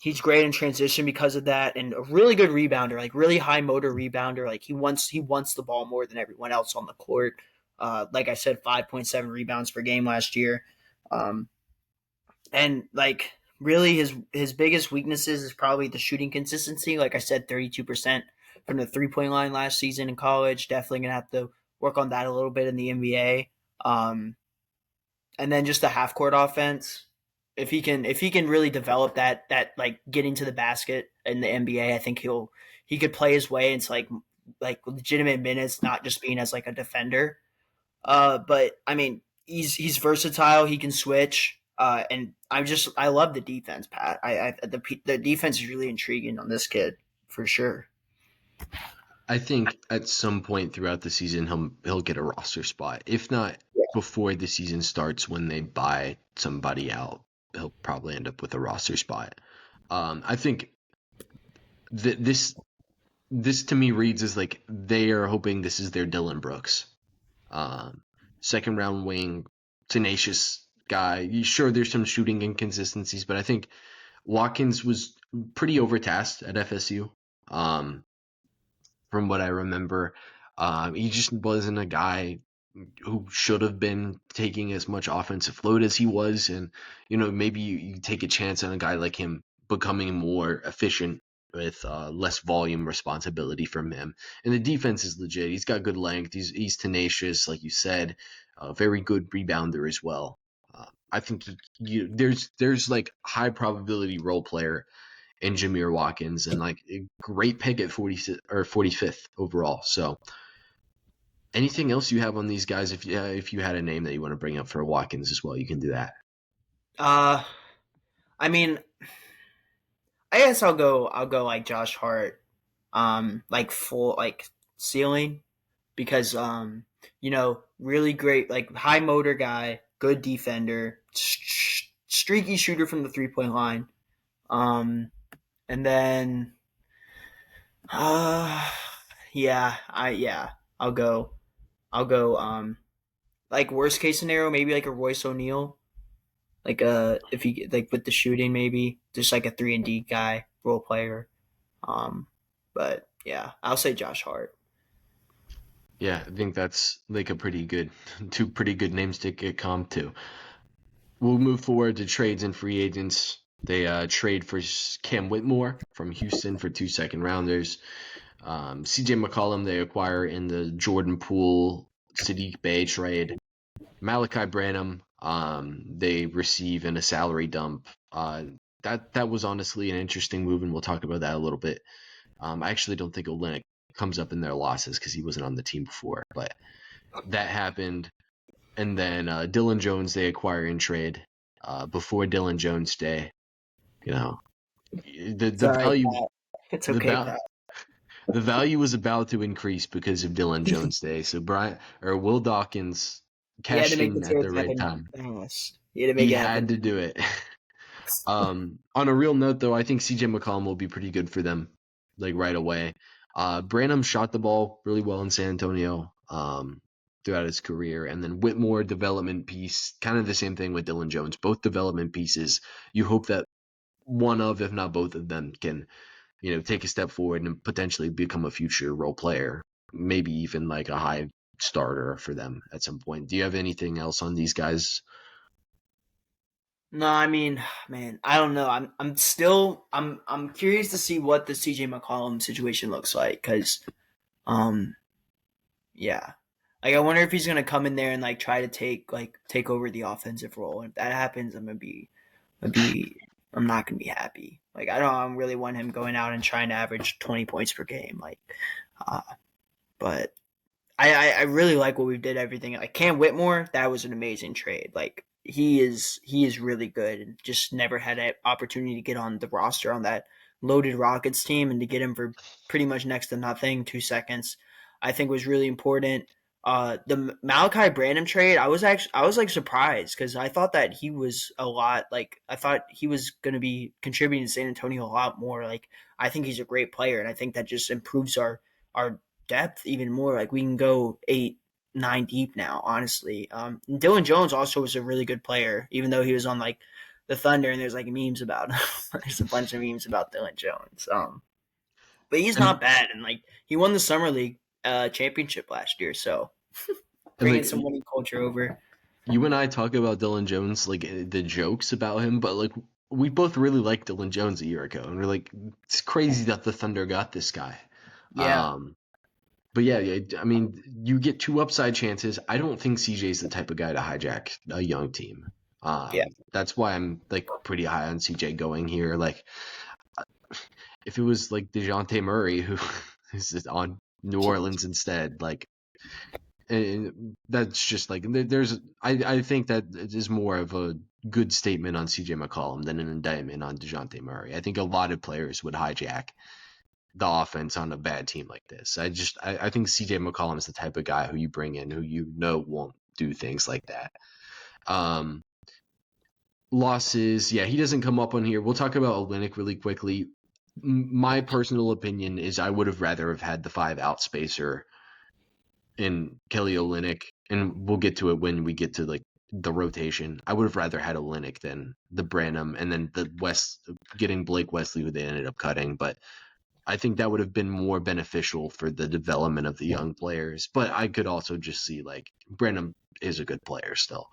He's great in transition because of that, and a really good rebounder, like really high motor rebounder. Like he wants the ball more than everyone else on the court. Like I said, 5.7 rebounds per game last year. Um, and like really his biggest weaknesses is probably the shooting consistency. Like I said, 32% from the 3-point line last season in college. Definitely gonna have to work on that a little bit in the NBA. Um, and then just the half court offense. If he can really develop that like getting to the basket in the NBA, I think he could play his way into like legitimate minutes, not just being as like a defender. But I mean, he's versatile. He can switch. And I love the defense, Pat. The defense is really intriguing on this kid for sure. I think at some point throughout the season he'll get a roster spot. If not before the season starts, when they buy somebody out, he'll probably end up with a roster spot. I think that this to me reads as like they are hoping this is their Dylan Brooks. Um, Second round wing, tenacious guy. Sure, there's some shooting inconsistencies, but I think Watkins was pretty overtasked at FSU. Um, from what I remember, he just wasn't a guy who should have been taking as much offensive load as he was, and maybe you take a chance on a guy like him becoming more efficient with less volume responsibility from him. And the defense is legit. He's got good length. He's tenacious, like you said, very good rebounder as well. I think there's like high probability role player in Jameer Watkins, and like a great pick at 40 or 45th overall. So anything else you have on these guys? If you had a name that you want to bring up for Watkins as well, you can do that. Uh, I mean, I guess I'll go like Josh Hart, like full like ceiling because really great like high motor guy, good defender, streaky shooter from the 3-point line. Um, and then uh, yeah, I'll go like worst case scenario maybe like a Royce O'Neal, like if he like with the shooting maybe just like a 3-and-D guy role player. Um, but yeah, I'll say Josh Hart. Yeah, I think that's like a pretty good, two pretty good names to get comped to. We'll move forward to trades and free agents. They trade for Cam Whitmore from Houston for 2 second rounders. CJ McCollum they acquire in the Jordan Poole Sadiq Bey trade. Malachi Branham they receive in a salary dump. That was honestly an interesting move, and we'll talk about that a little bit. I actually don't think Olenek comes up in their losses because he wasn't on the team before, but that happened. And then Dylan Jones they acquire in trade before Dylan Jones Day. You know, the Sorry, value Pat. It's the okay, val- Pat. the value was about to increase because of Dylan Jones Day. So Brian or Will Dawkins He had to cashed make the in at the trade right happen time. fast. He had to make He it happen. had to do it. On a real note, though, I think CJ McCollum will be pretty good for them, like right away. Branham shot the ball really well in San Antonio throughout his career, and then Whitmore development piece, kind of the same thing with Dylan Jones. Both development pieces. You hope that one of, if not both of them, can take a step forward and potentially become a future role player, maybe even like a high starter for them at some point. Do you have anything else on these guys? No, I mean, man, I don't know. I'm curious to see what the CJ McCollum situation looks like because um yeah, like I wonder if he's gonna come in there and like try to take over the offensive role. And if that happens, I'm be I'm not gonna be happy. Like I don't really want him going out and trying to average 20 points per game. Uh, but I really like what we did everything. Like Cam Whitmore, that was an amazing trade. Like he is really good and just never had an opportunity to get on the roster on that loaded Rockets team and to get him for pretty much next to nothing, 2 seconds, I think was really important. The Malachi Branham trade, I was like surprised because I thought that he was a lot like I thought he was going to be contributing to San Antonio a lot more. Like I think he's a great player, and I think that just improves our depth even more. Like we can go 8, 9 deep now. Honestly, Dylan Jones also was a really good player, even though he was on like the Thunder, and there's like memes about him. There's a bunch of memes about Dylan Jones. But he's And not bad, and like he won the summer league championship last year, so and bringing like some winning culture over. you and I talk about Dylan Jones, like the jokes about him, but like we both really liked Dylan Jones a year ago, and we're like, it's crazy that the Thunder got this guy. Yeah, Um, but I mean, you get two upside chances. I don't think CJ's the type of guy to hijack a young team. yeah, That's why I'm like pretty high on CJ going here. Like, if it was like DeJounte Murray who is on New Orleans instead, like, and that's just like there's I think that is more of a good statement on CJ McCollum than an indictment on DeJounte Murray. I think a lot of players would hijack the offense on a bad team like this. I think CJ McCollum is the type of guy who you bring in who you know won't do things like that. Um, Losses, yeah, he doesn't come up on here. We'll talk about Olynyk really quickly. My personal opinion is I would have rather have had the five out spacer in Kelly Olynyk, and we'll get to it when we get to like the rotation. I would have rather had Olynyk than the Branham, and then the West getting Blake Wesley, who they ended up cutting. But I think that would have been more beneficial for the development of the young players. But I could also just see like Branham is a good player still.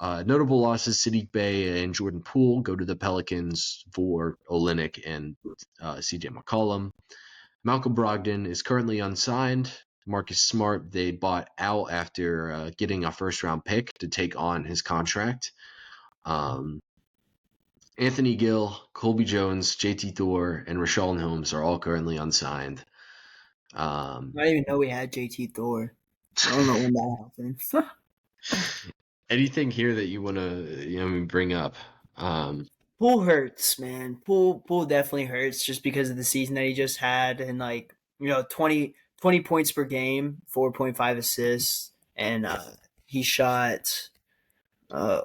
Notable losses: Sadiq Bey and Jordan Poole go to the Pelicans for Olynyk and CJ McCollum. Malcolm Brogdon is currently unsigned. Marcus Smart they bought out after getting a first-round pick to take on his contract. Um, Anthony Gill, Colby Jones, JT Thor, and Rashawn Holmes are all currently unsigned. I didn't even know we had JT Thor. I don't know when that happened. Anything here that you want to bring up? Um, Poole hurts, man. Poole definitely hurts just because of the season that he just had, and like 20 points per game, 4.5 assists, and he uh,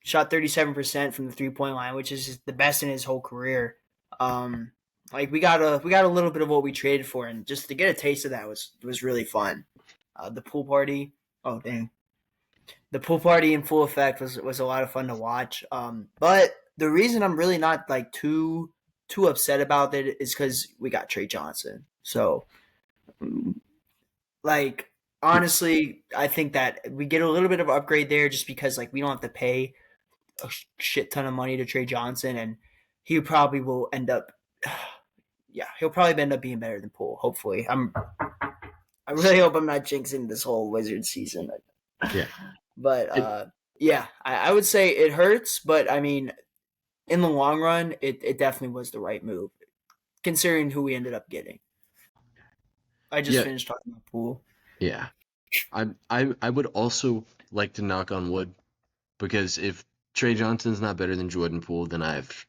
shot 37% from the 3 point line, which is the best in his whole career. Um, like we got a little bit of what we traded for, and just to get a taste of that was really fun. The pool party, oh dang, the pool party in full effect was a lot of fun to watch. But the reason I'm really not like too upset about it is because we got Trey Johnson. So like honestly, I think that we get a little bit of upgrade there just because like we don't have to pay a shit ton of money to Trey Johnson, and he probably will end up. Yeah, he'll probably end up being better than Poole. Hopefully, I really hope I'm not jinxing this whole Wizard season. yeah, But it, yeah, I would say it hurts, but I mean, in the long run, it definitely was the right move considering who we ended up getting. I just yeah, finished talking about Poole. yeah. I would also like to knock on wood because if Trey Johnson's not better than Jordan Poole, then I've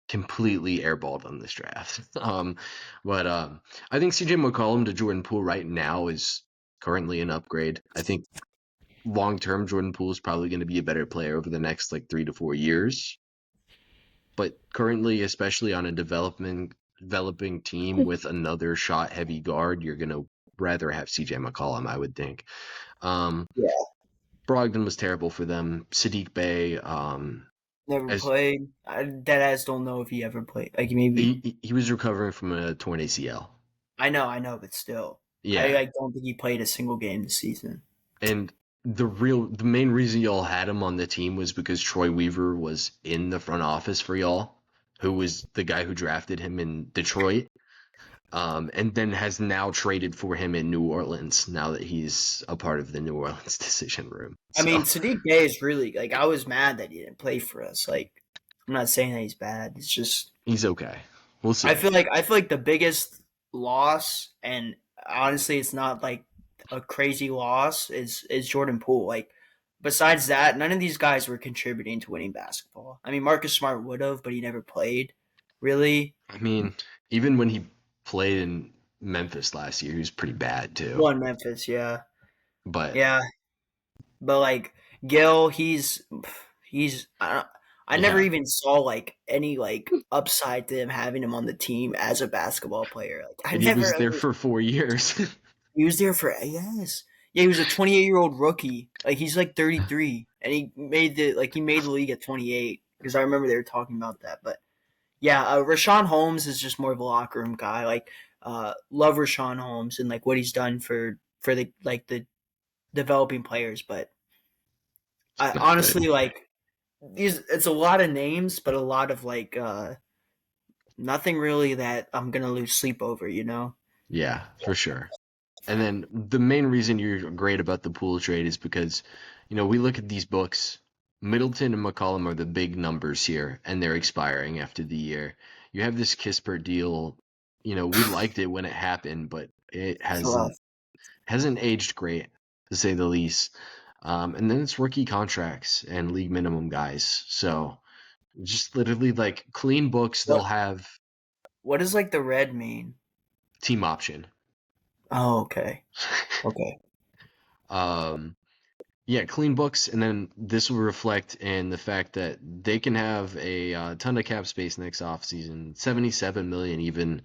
completely airballed on this draft. But I think CJ McCollum to Jordan Poole right now is currently an upgrade. I think long term Jordan Poole is probably going to be a better player over the next like 3 to 4 years. But currently, especially on a developing team with another shot heavy guard, you're gonna rather have CJ McCollum, I would think. Um, Yeah, Brogdon was terrible for them. Sadiq Bey, never as played. I dead ass don't know if he ever played. Like maybe he was recovering from a torn ACL. I know, but still, I Yeah, like don't think he played a single game this season. and the main reason y'all had him on the team was because Troy Weaver was in the front office for y'all, who was the guy who drafted him in Detroit. And then has now traded for him in New Orleans now that he's a part of the New Orleans decision room. I So mean, Sadiq Bey is really like I was mad that he didn't play for us. Like I'm not saying that he's bad. It's just he's okay. We'll see. I feel like the biggest loss, and honestly, it's not like a crazy loss, is Jordan Poole. Like besides that, none of these guys were contributing to winning basketball. I mean, Marcus Smart would have, but he never played. Really, I mean, even when he played in Memphis last year, he was pretty bad too. won Memphis, yeah. But Yeah, but like Gil, he's I never yeah, even saw like any like upside to him having him on the team as a basketball player. Like I and he never was there understood. for 4 years. He was there for yes. Yeah, he was a 28-year-old rookie. Like he's like 33, and he made the league at 28 because I remember they were talking about that. But yeah, Rashawn Holmes is just more of a locker room guy. Like, love Rashawn Holmes and like what he's done for the developing players. But I Not good. honestly like these. It's a lot of names, but a lot of like nothing really that I'm gonna lose sleep over. You know. Yeah, for sure. And then the main reason you're great about the pool trade is because, we look at these books. Middleton and McCollum are the big numbers here, and they're expiring after the year. You have this Kispert deal. We liked it when it happened, but it It's rough. hasn't aged great, to say the least. And then it's rookie contracts and league minimum guys. So just literally like clean books, they'll What have what does like the red mean? team option. Oh, okay. Okay. um, Yeah, clean books, and then this will reflect in the fact that they can have a ton of cap space next offseason. 77 million even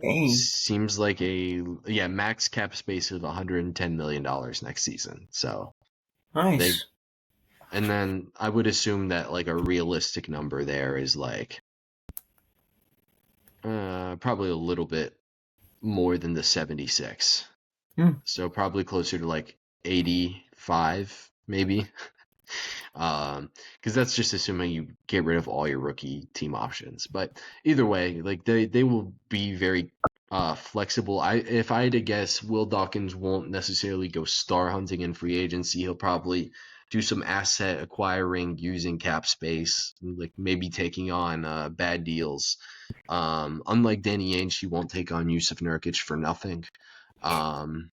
Dang. seems like max cap space of 110 million dollars next season. So they Nice. and then I would assume that like a realistic number there is like probably a little bit more than the 76. Hmm. So probably closer to like 85 maybe. Because that's just assuming you get rid of all your rookie team options. But either way, like they will be very flexible. If I had to guess, Will Dawkins won't necessarily go star hunting in free agency. He'll probably do some asset acquiring using cap space, like maybe taking on bad deals. Unlike Danny Ainge, he won't take on Yusuf Nurkic for nothing. Um,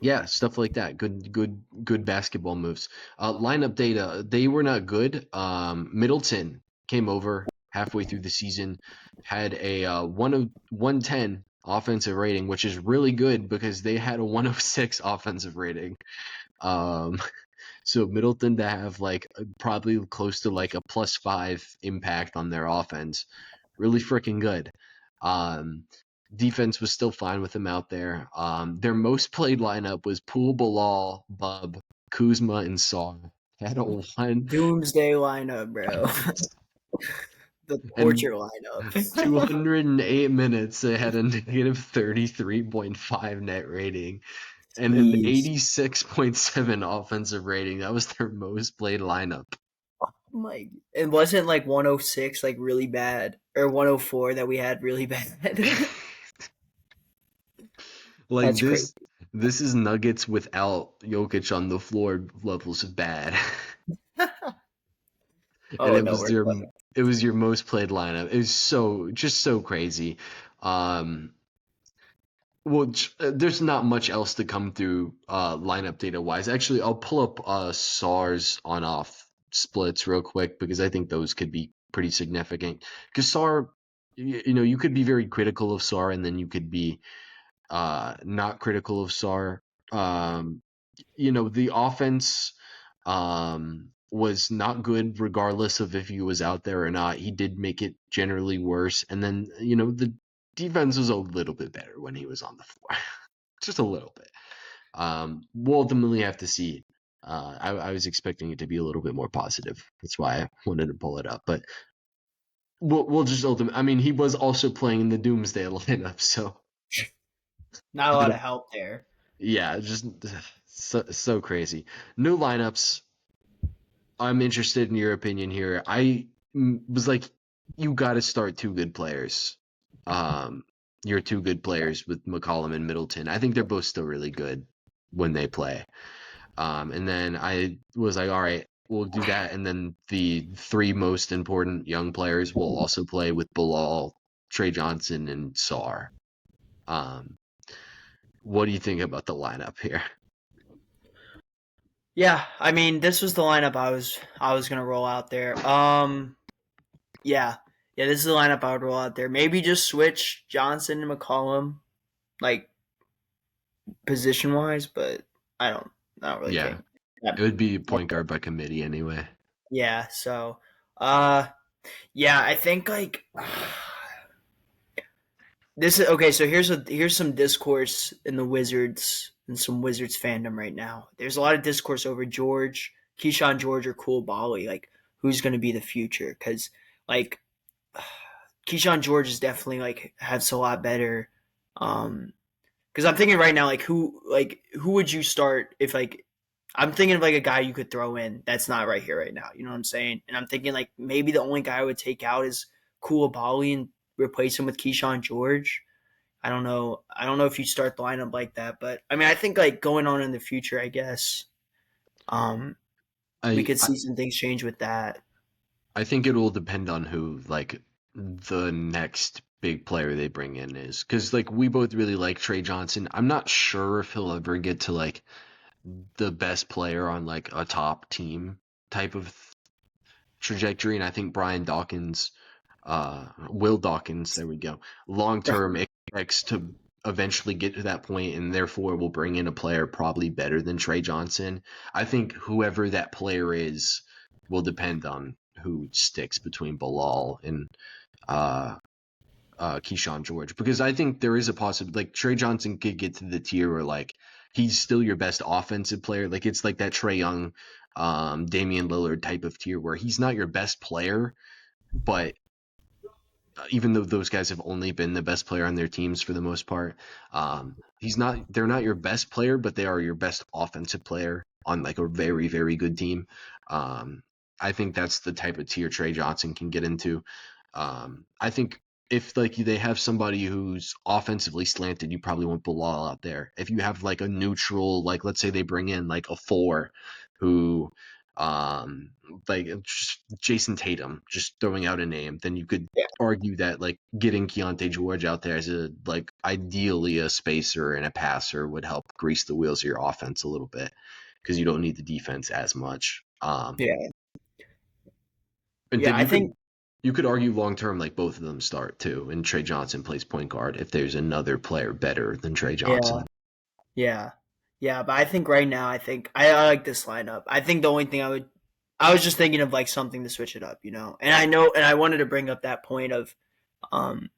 yeah, stuff like that. Good basketball moves. Lineup data, they were not good. Middleton came over halfway through the season, had a 110 offensive rating, which is really good because they had a 106 offensive rating. Um, so Middleton to have like probably close to like a +5 impact on their offense, really freaking good. Um, defense was still fine with him out there. Their most played lineup was Poole, Bilal, Bub, Kuzma, and Saw. Had a one Doomsday lineup, bro. The and torture lineup. 208 minutes. They had a negative 33.5 net rating and an Jeez. 86.7 offensive rating. That was their most played lineup. Like it wasn't like 106 like really bad or 104 that we had really bad. Like That's crazy. this is Nuggets without Jokic on the floor levels of bad. And Oh no, we're playing. it was your most played lineup. It was so crazy. Um well, there's not much else to come through lineup data wise. Actually, I'll pull up SAR's on off splits real quick because I think those could be pretty significant. Because SAR, you could be very critical of SAR and then you could be not critical of SAR. Um, the offense was not good regardless of if he was out there or not. He did make it generally worse. And then, the defense was a little bit better when he was on the floor. Just a little bit. We'll ultimately have to see. I was expecting it to be a little bit more positive. That's why I wanted to pull it up. But we'll just ultimately. I mean, he was also playing in the Doomsday lineup, so Not a I lot don't. of help there. Yeah, just so crazy. New lineups. I'm interested in your opinion here. Was like, you got to start two good players. Um, your two good players with McCollum and Middleton. I think they're both still really good when they play. And then I was like, all right, we'll do that. And then the three most important young players will also play with Bilal, Trey Johnson, and Sar. Um, what do you think about the lineup here? Yeah, I mean, this was the lineup I was gonna roll out there. Yeah, yeah, this is the lineup I would roll out there. Maybe just switch Johnson and McCollum. Like position wise, but I don't I don't really Yeah, think. Yeah, it would be point guard by committee anyway. yeah. So, uh, yeah, I think like this is okay. So here's some discourse in the Wizards and some Wizards fandom right now. There's a lot of discourse over George, Keyshawn George, or Koulibaly. Like who's going to be the future? Because like Keyshawn George is definitely like has a lot better. Because I'm thinking right now, like who would you start if like I'm thinking of like a guy you could throw in that's not right here right now. You know what I'm saying? And I'm thinking like maybe the only guy I would take out is Koulibaly and replace him with Keyshawn George. I don't know. I don't know if you start the lineup like that, but I mean, I think like going on in the future, I guess um, we I could see some things change with that. I think it will depend on who like the next big player they bring in is, because like we both really like Trey Johnson. I'm not sure if he'll ever get to like the best player on like a top team type of trajectory, and I think Brian Dawkins, Will Dawkins, there we go, long term expects to eventually get to that point, and therefore will bring in a player probably better than Trey Johnson. I think whoever that player is will depend on who sticks between Bilal and uh, Keyshawn George, because I think there is a possibility like Trey Johnson could get to the tier where like he's still your best offensive player. Like it's like that Trey Young, Damian Lillard type of tier where he's not your best player, but even though those guys have only been the best player on their teams for the most part, he's not. They're not your best player, but they are your best offensive player on like a very very good team. Um, I think that's the type of tier Trey Johnson can get into. I think if like they have somebody who's offensively slanted, you probably want Bilal out there. If you have like a neutral, like let's say they bring in like a four who um like just Jason Tatum, just throwing out a name, then you could Yeah, argue that like getting Keontae George out there as a like ideally a spacer and a passer would help grease the wheels of your offense a little bit because you don't need the defense as much. yeah, And yeah. then I think you could argue long term like both of them start too, and Trey Johnson plays point guard if there's another player better than Trey yeah, Johnson. yeah, yeah. But I think right now, I think I like this lineup. I think the only thing I was just thinking of like something to switch it up, you know. And I know, and I wanted to bring up that point of um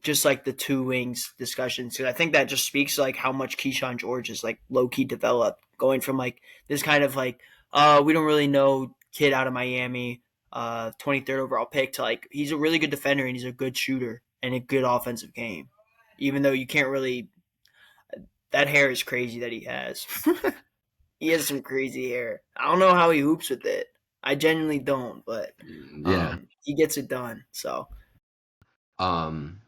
just like the two wings discussions because I think that just speaks to, like how much Keyshawn George is like low key developed, going from like this kind of like we don't really know kid out of Miami, 23rd overall pick to like he's a really good defender and he's a good shooter and a good offensive game. Even though you can't really, that hair is crazy that he has. He has some crazy hair. I don't know how he hoops with it. I genuinely don't, but Yeah. he gets it done. So Um,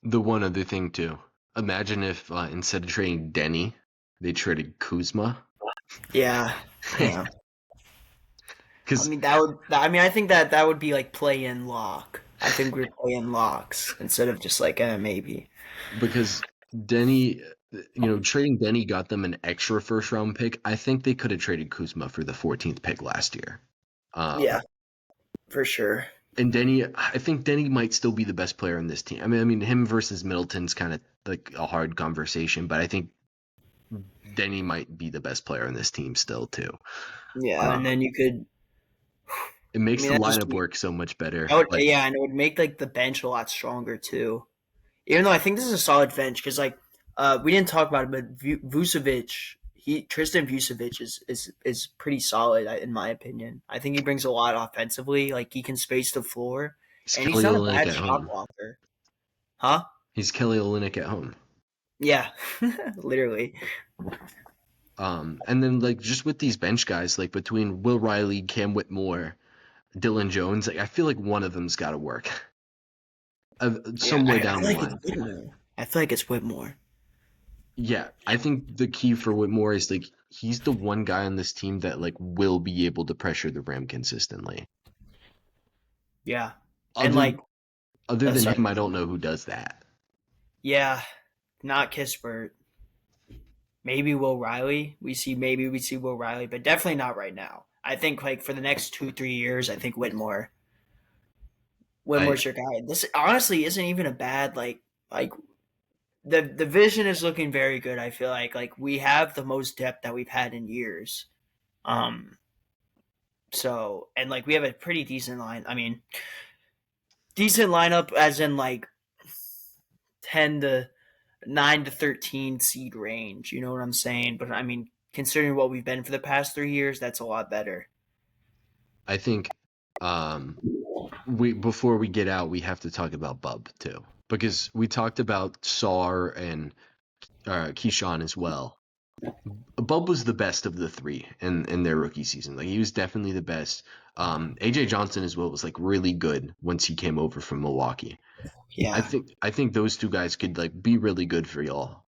the one other thing too. Imagine if instead of trading Denny, they traded Kuzma. yeah, yeah. I Because mean that would. I mean, I think that that would be like play in lock. I think we're playing locks instead of just like maybe. because Denny, trading Denny got them an extra first round pick. I think they could have traded Kuzma for the 14th pick last year. Yeah, Um, for sure. and Denny, I think Denny might still be the best player on this team. I mean, him versus Middleton's kind of like a hard conversation, but I think Denny might be the best player on this team still too. Yeah, and Um, then you could. it I makes mean, the that just. lineup work so much better. That would, Like yeah, and it would make like the bench a lot stronger too. Even though I think this is a solid bench because like we didn't talk about it, but Vucevic, Tristan Vucevic is pretty solid in my opinion. I think he brings a lot offensively. Like he can space the floor, he's and he's Kelly not a Olynyk bad at shot home. blocker, huh? He's Kelly Olynyk at home. Yeah, literally. And then like just with these bench guys, like between Will Riley, Cam Whitmore, Dylan Jones, like I feel like one of them's got to work Yeah, somewhere I down feel the like it's line. Whitmore. I feel like it's Whitmore. Yeah, I think the key for Whitmore is like he's the one guy on this team that like will be able to pressure the rim consistently. Yeah, and Other like, other than sorry. him, I don't know who does that. Yeah, not Kispert. Maybe Will Riley. Maybe we see Will Riley, but definitely not right now. I think like for the next 2 3 years, I think I Whitmore's your guy. This honestly isn't even a bad like the vision is looking very good. I feel like we have the most depth that we've had in years. Um, so and like we have a pretty decent line. I mean, decent lineup as in like 10 to 9 to 13 seed range. You know what I'm saying? But I mean, considering what we've been for the past 3 years, that's a lot better. I think we before we get out, we have to talk about Bub too, because we talked about Sar and Keyshawn as well. Bub was the best of the three in their rookie season. Like he was definitely the best. AJ Johnson as well was like really good once he came over from Milwaukee. I Yeah, think I think those two guys could like be really good for y'all.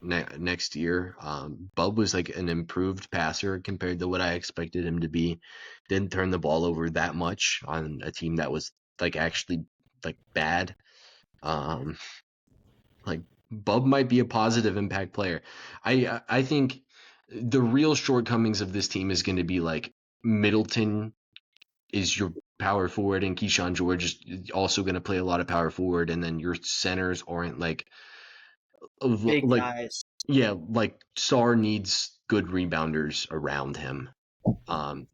Next year, Bub was like an improved passer compared to what I expected him to be. Didn't turn the ball over that much on a team that was like actually like bad. Um, like Bub might be a positive impact player. I think the real shortcomings of this team is going to be like Middleton is your power forward and Keyshawn George is also going to play a lot of power forward, and then your centers aren't big like guys. yeah, like Sar needs good rebounders around him.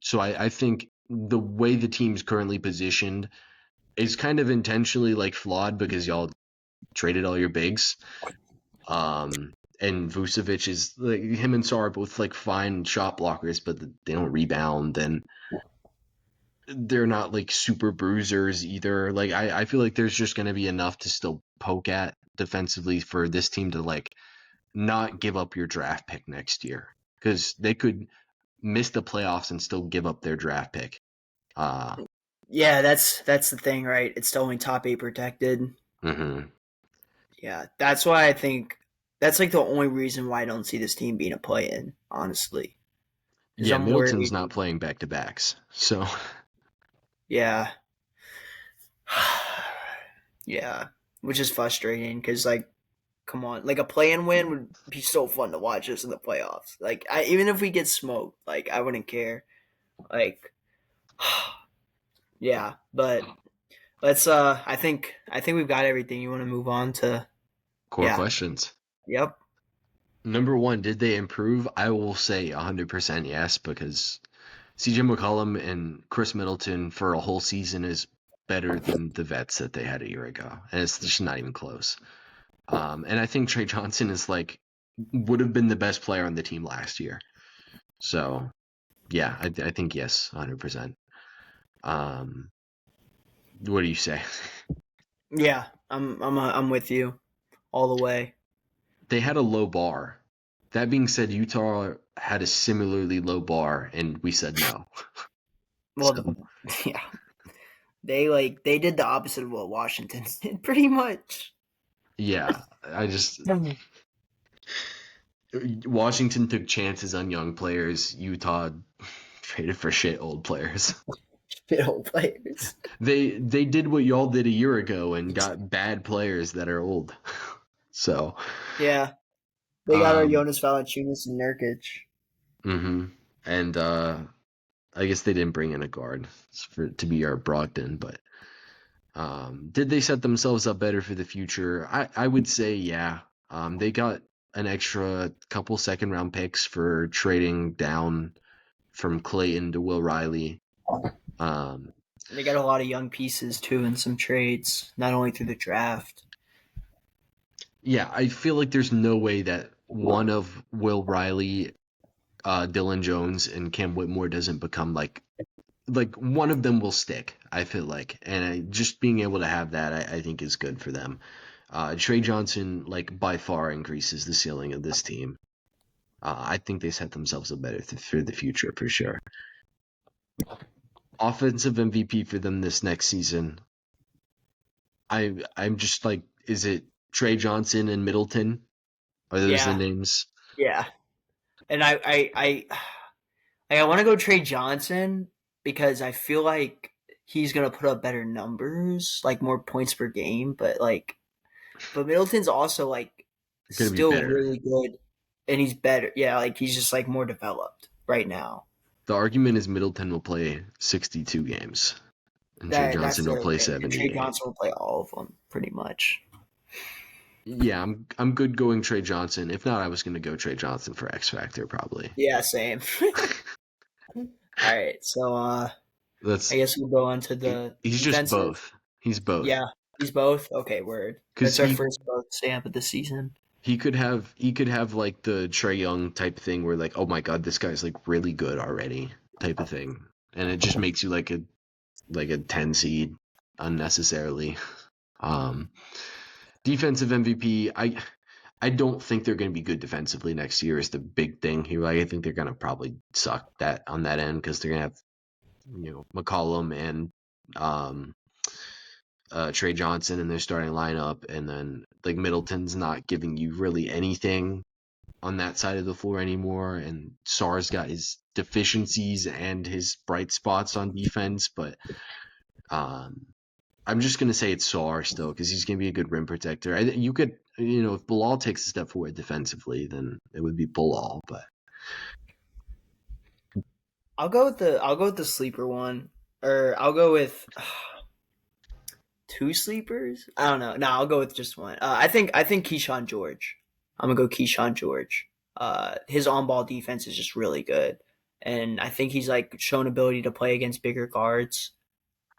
So I think the way the team's currently positioned is kind of intentionally like flawed because y'all traded all your bigs. And Vucevic is like him and Sar are both like fine shot blockers, but they don't rebound and they're not like super bruisers either. Like I feel like there's just gonna be enough to still poke at defensively for this team to like not give up your draft pick next year. Because they could miss the playoffs and still give up their draft pick. Uh Yeah, that's the thing, right? It's still only top 8 protected. mhm. Yeah, that's why I think that's like the only reason why I don't see this team being a play-in, honestly, because Yeah, I'm Middleton's worried. not playing back to backs. So Yeah, yeah, which is frustrating because like, come on, like a play-in win would be so fun to watch us in the playoffs. Like, even if we get smoked, like I wouldn't care. Like, yeah, but let's. I think we've got everything. You want to move on to? core Yeah. questions. Yep. Number one, did they improve? I will say 100% yes, because CJ McCollum and Chris Middleton for a whole season is better than the vets that they had a year ago. And it's just not even close. And I think Trey Johnson is like, would have been the best player on the team last year. So, yeah, I think yes, 100%. Um, what do you say? Yeah, I'm with you all the way. They had a low bar. That being said, Utah had a similarly low bar, and we said no. Well, So, yeah, they did the opposite of what Washington did, pretty much. yeah, I just Mhm. Washington took chances on young players. Utah traded for shit old players. Fiddle players. They did what y'all did a year ago and got bad players that are old. So, Yeah, they got our um, Jonas Valanciunas and Nurkic. hmm and I guess they didn't bring in a guard for to be our Brogdon, but did they set themselves up better for the future? I would say yeah. They got an extra couple second round picks for trading down from Clayton to Will Riley. Um, They got a lot of young pieces too in some trades, not only through the draft. yeah, I feel like there's no way that one of Will Riley, Dylan Jones, and Cam Whitmore doesn't become like one of them will stick. I feel like, and just being able to have that, I think is good for them. Trey Johnson, like by far, increases the ceiling of this team. I think they set themselves up better for the future for sure. Offensive MVP for them this next season. I'm just like, is it Trey Johnson and Middleton? Are those the Yeah, names? yeah, and I want to go Trey Johnson because I feel like he's gonna put up better numbers, like more points per game. But Middleton's also like Gonna be still better. really good, and he's better. Yeah, like he's just like more developed right now. The argument is Middleton will play 62 games and Trey That's Johnson the will other play thing. And Trey 78. Johnson will play all of them pretty much. Yeah, I'm good going Trey Johnson. If not, I was gonna go Trey Johnson for X Factor probably. Yeah, same. All right, so I That's guess we'll go on to the he's just defensive. both. He's both. Yeah, he's both. Okay, word. Because That's our first both stamp of the season. he could have like the Trey Young type thing where like, oh my god, this guy's like really good already type of thing. And it just makes you like a 10 seed unnecessarily. Um Defensive MVP, I don't think they're going to be good defensively next year is the big thing here. Like, I think they're going to probably suck that on that end because they're going to have McCollum and um Trey Johnson in their starting lineup, and then like Middleton's not giving you really anything on that side of the floor anymore, and Sarr's got his deficiencies and his bright spots on defense, but um, I'm just gonna say it's Sarr still because he's gonna be a good rim protector. You could, if Bilal takes a step forward defensively, then it would be Bilal, but I'll go with the sleeper one, or I'll go with two sleepers. I don't know. No, I'll go with just one. I think Keyshawn George. I'm gonna go Keyshawn George. His on ball defense is just really good, and I think he's like shown ability to play against bigger guards.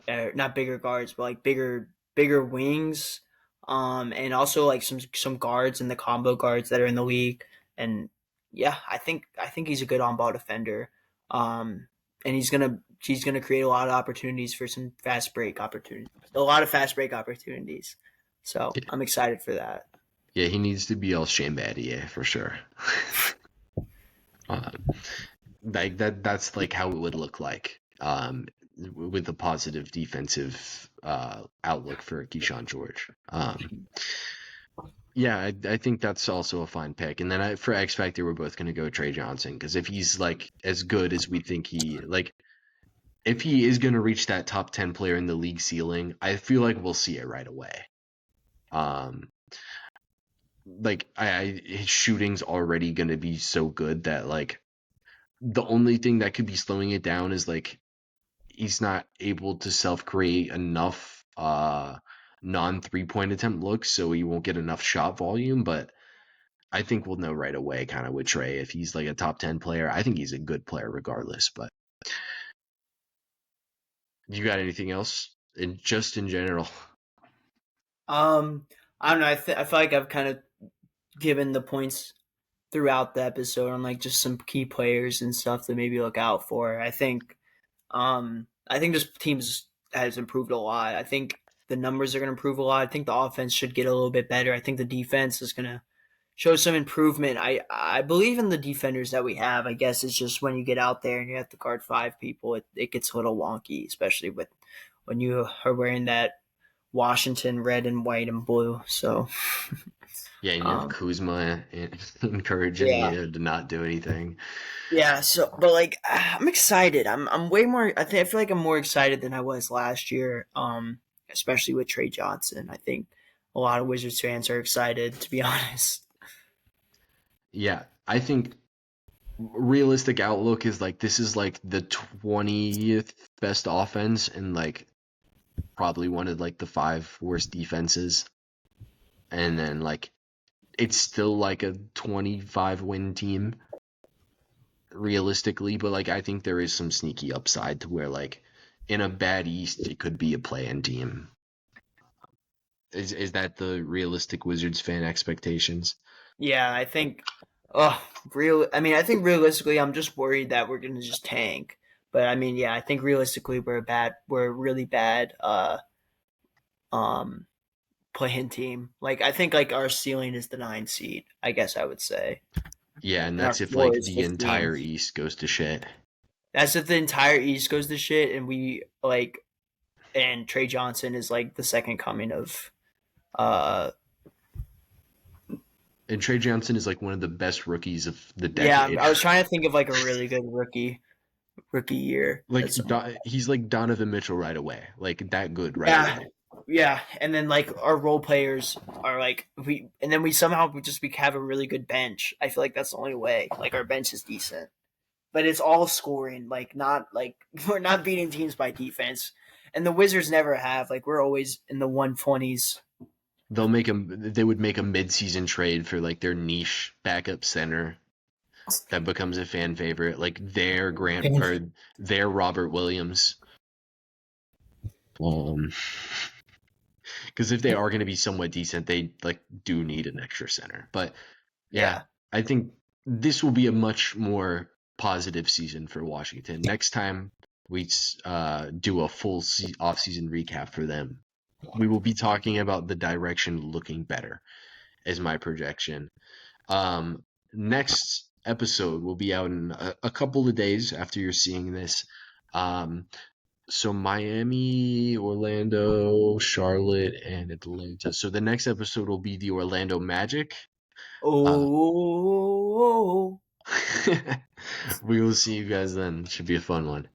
Not bigger guards, but like bigger wings, and also like some guards and the combo guards that are in the league. And yeah, I think he's a good on ball defender, and he's gonna create a lot of opportunities for some fast break opportunities, a lot of fast break opportunities. So I'm excited for that. yeah, he needs to be El Shambadie for sure. uh, like that's like how it would look like with a positive defensive outlook for Keyshawn George. Yeah, I think that's also a fine pick. And then for X Factor, we're both going to go Trey Johnson because if he's like as good as we think if he is going to reach that top 10 player in the league ceiling, I feel like we'll see it right away. Like his shooting's already going to be so good that like the only thing that could be slowing it down is like he's not able to self create enough non 3 point attempt looks, so he won't get enough shot volume. But I think we'll know right away, kind of with Trey, if he's like a top 10 player. I think he's a good player regardless. But you got anything else? In general, Um, I don't know. I feel like I've kind of given the points throughout the episode on like just some key players and stuff to maybe look out for. I think this team has improved a lot. I think the numbers are going to improve a lot. I think the offense should get a little bit better. I think the defense is going to show some improvement. I believe in the defenders that we have. I guess it's just when you get out there and you have to guard five people, it gets a little wonky, especially with when you are wearing that Washington red and white and blue. So yeah, and you have um, Kuzma encouraging yeah, you to not do anything. yeah. So, but like, I'm excited. I'm way more. I feel like I'm more excited than I was last year. Especially with Trey Johnson. I think a lot of Wizards fans are excited. To be honest. Yeah, I think realistic outlook is like this is like the 20th best offense and like probably one of like the five worst defenses, and then like it's still like a 25 win team realistically, but like I think there is some sneaky upside to where like in a bad East it could be a play-in team. Is that the realistic Wizards fan expectations? Yeah, I think. Oh, real. I mean, I think realistically, I'm just worried that we're gonna just tank. But I mean, yeah, I think realistically, we're a really bad um playing team. Like, I think like our ceiling is the 9 seed. I guess I would say, Yeah, and and our that's if like floor is the 15. entire East goes to shit. That's if the entire East goes to shit, and we like, and Trey Johnson is like the second coming of uh And Trey Johnson is like one of the best rookies of the yeah. decade. I was trying to think of like a really good rookie year Like that someone. he's like Donovan Mitchell right away. Like that good right Yeah, away. yeah, and then like our role players are like and then we somehow we have a really good bench. I feel like that's the only way. Like our bench is decent, but it's all scoring. Like not like we're not beating teams by defense, and the Wizards never have. Like we're always in the 120s They would make a mid-season trade for like their niche backup center that becomes a fan favorite, like their Robert Williams. Um, because if they are going to be somewhat decent, they like do need an extra center. But yeah, Yeah. I think this will be a much more positive season for Washington. Next time we do a full off-season recap for them, we will be talking about the direction looking better, is my projection. Next episode will be out in a couple of days after you're seeing this. Um, so Miami, Orlando, Charlotte, and Atlanta. So the next episode will be the Orlando Magic. Uh, Oh. we will see you guys then. Should be a fun one.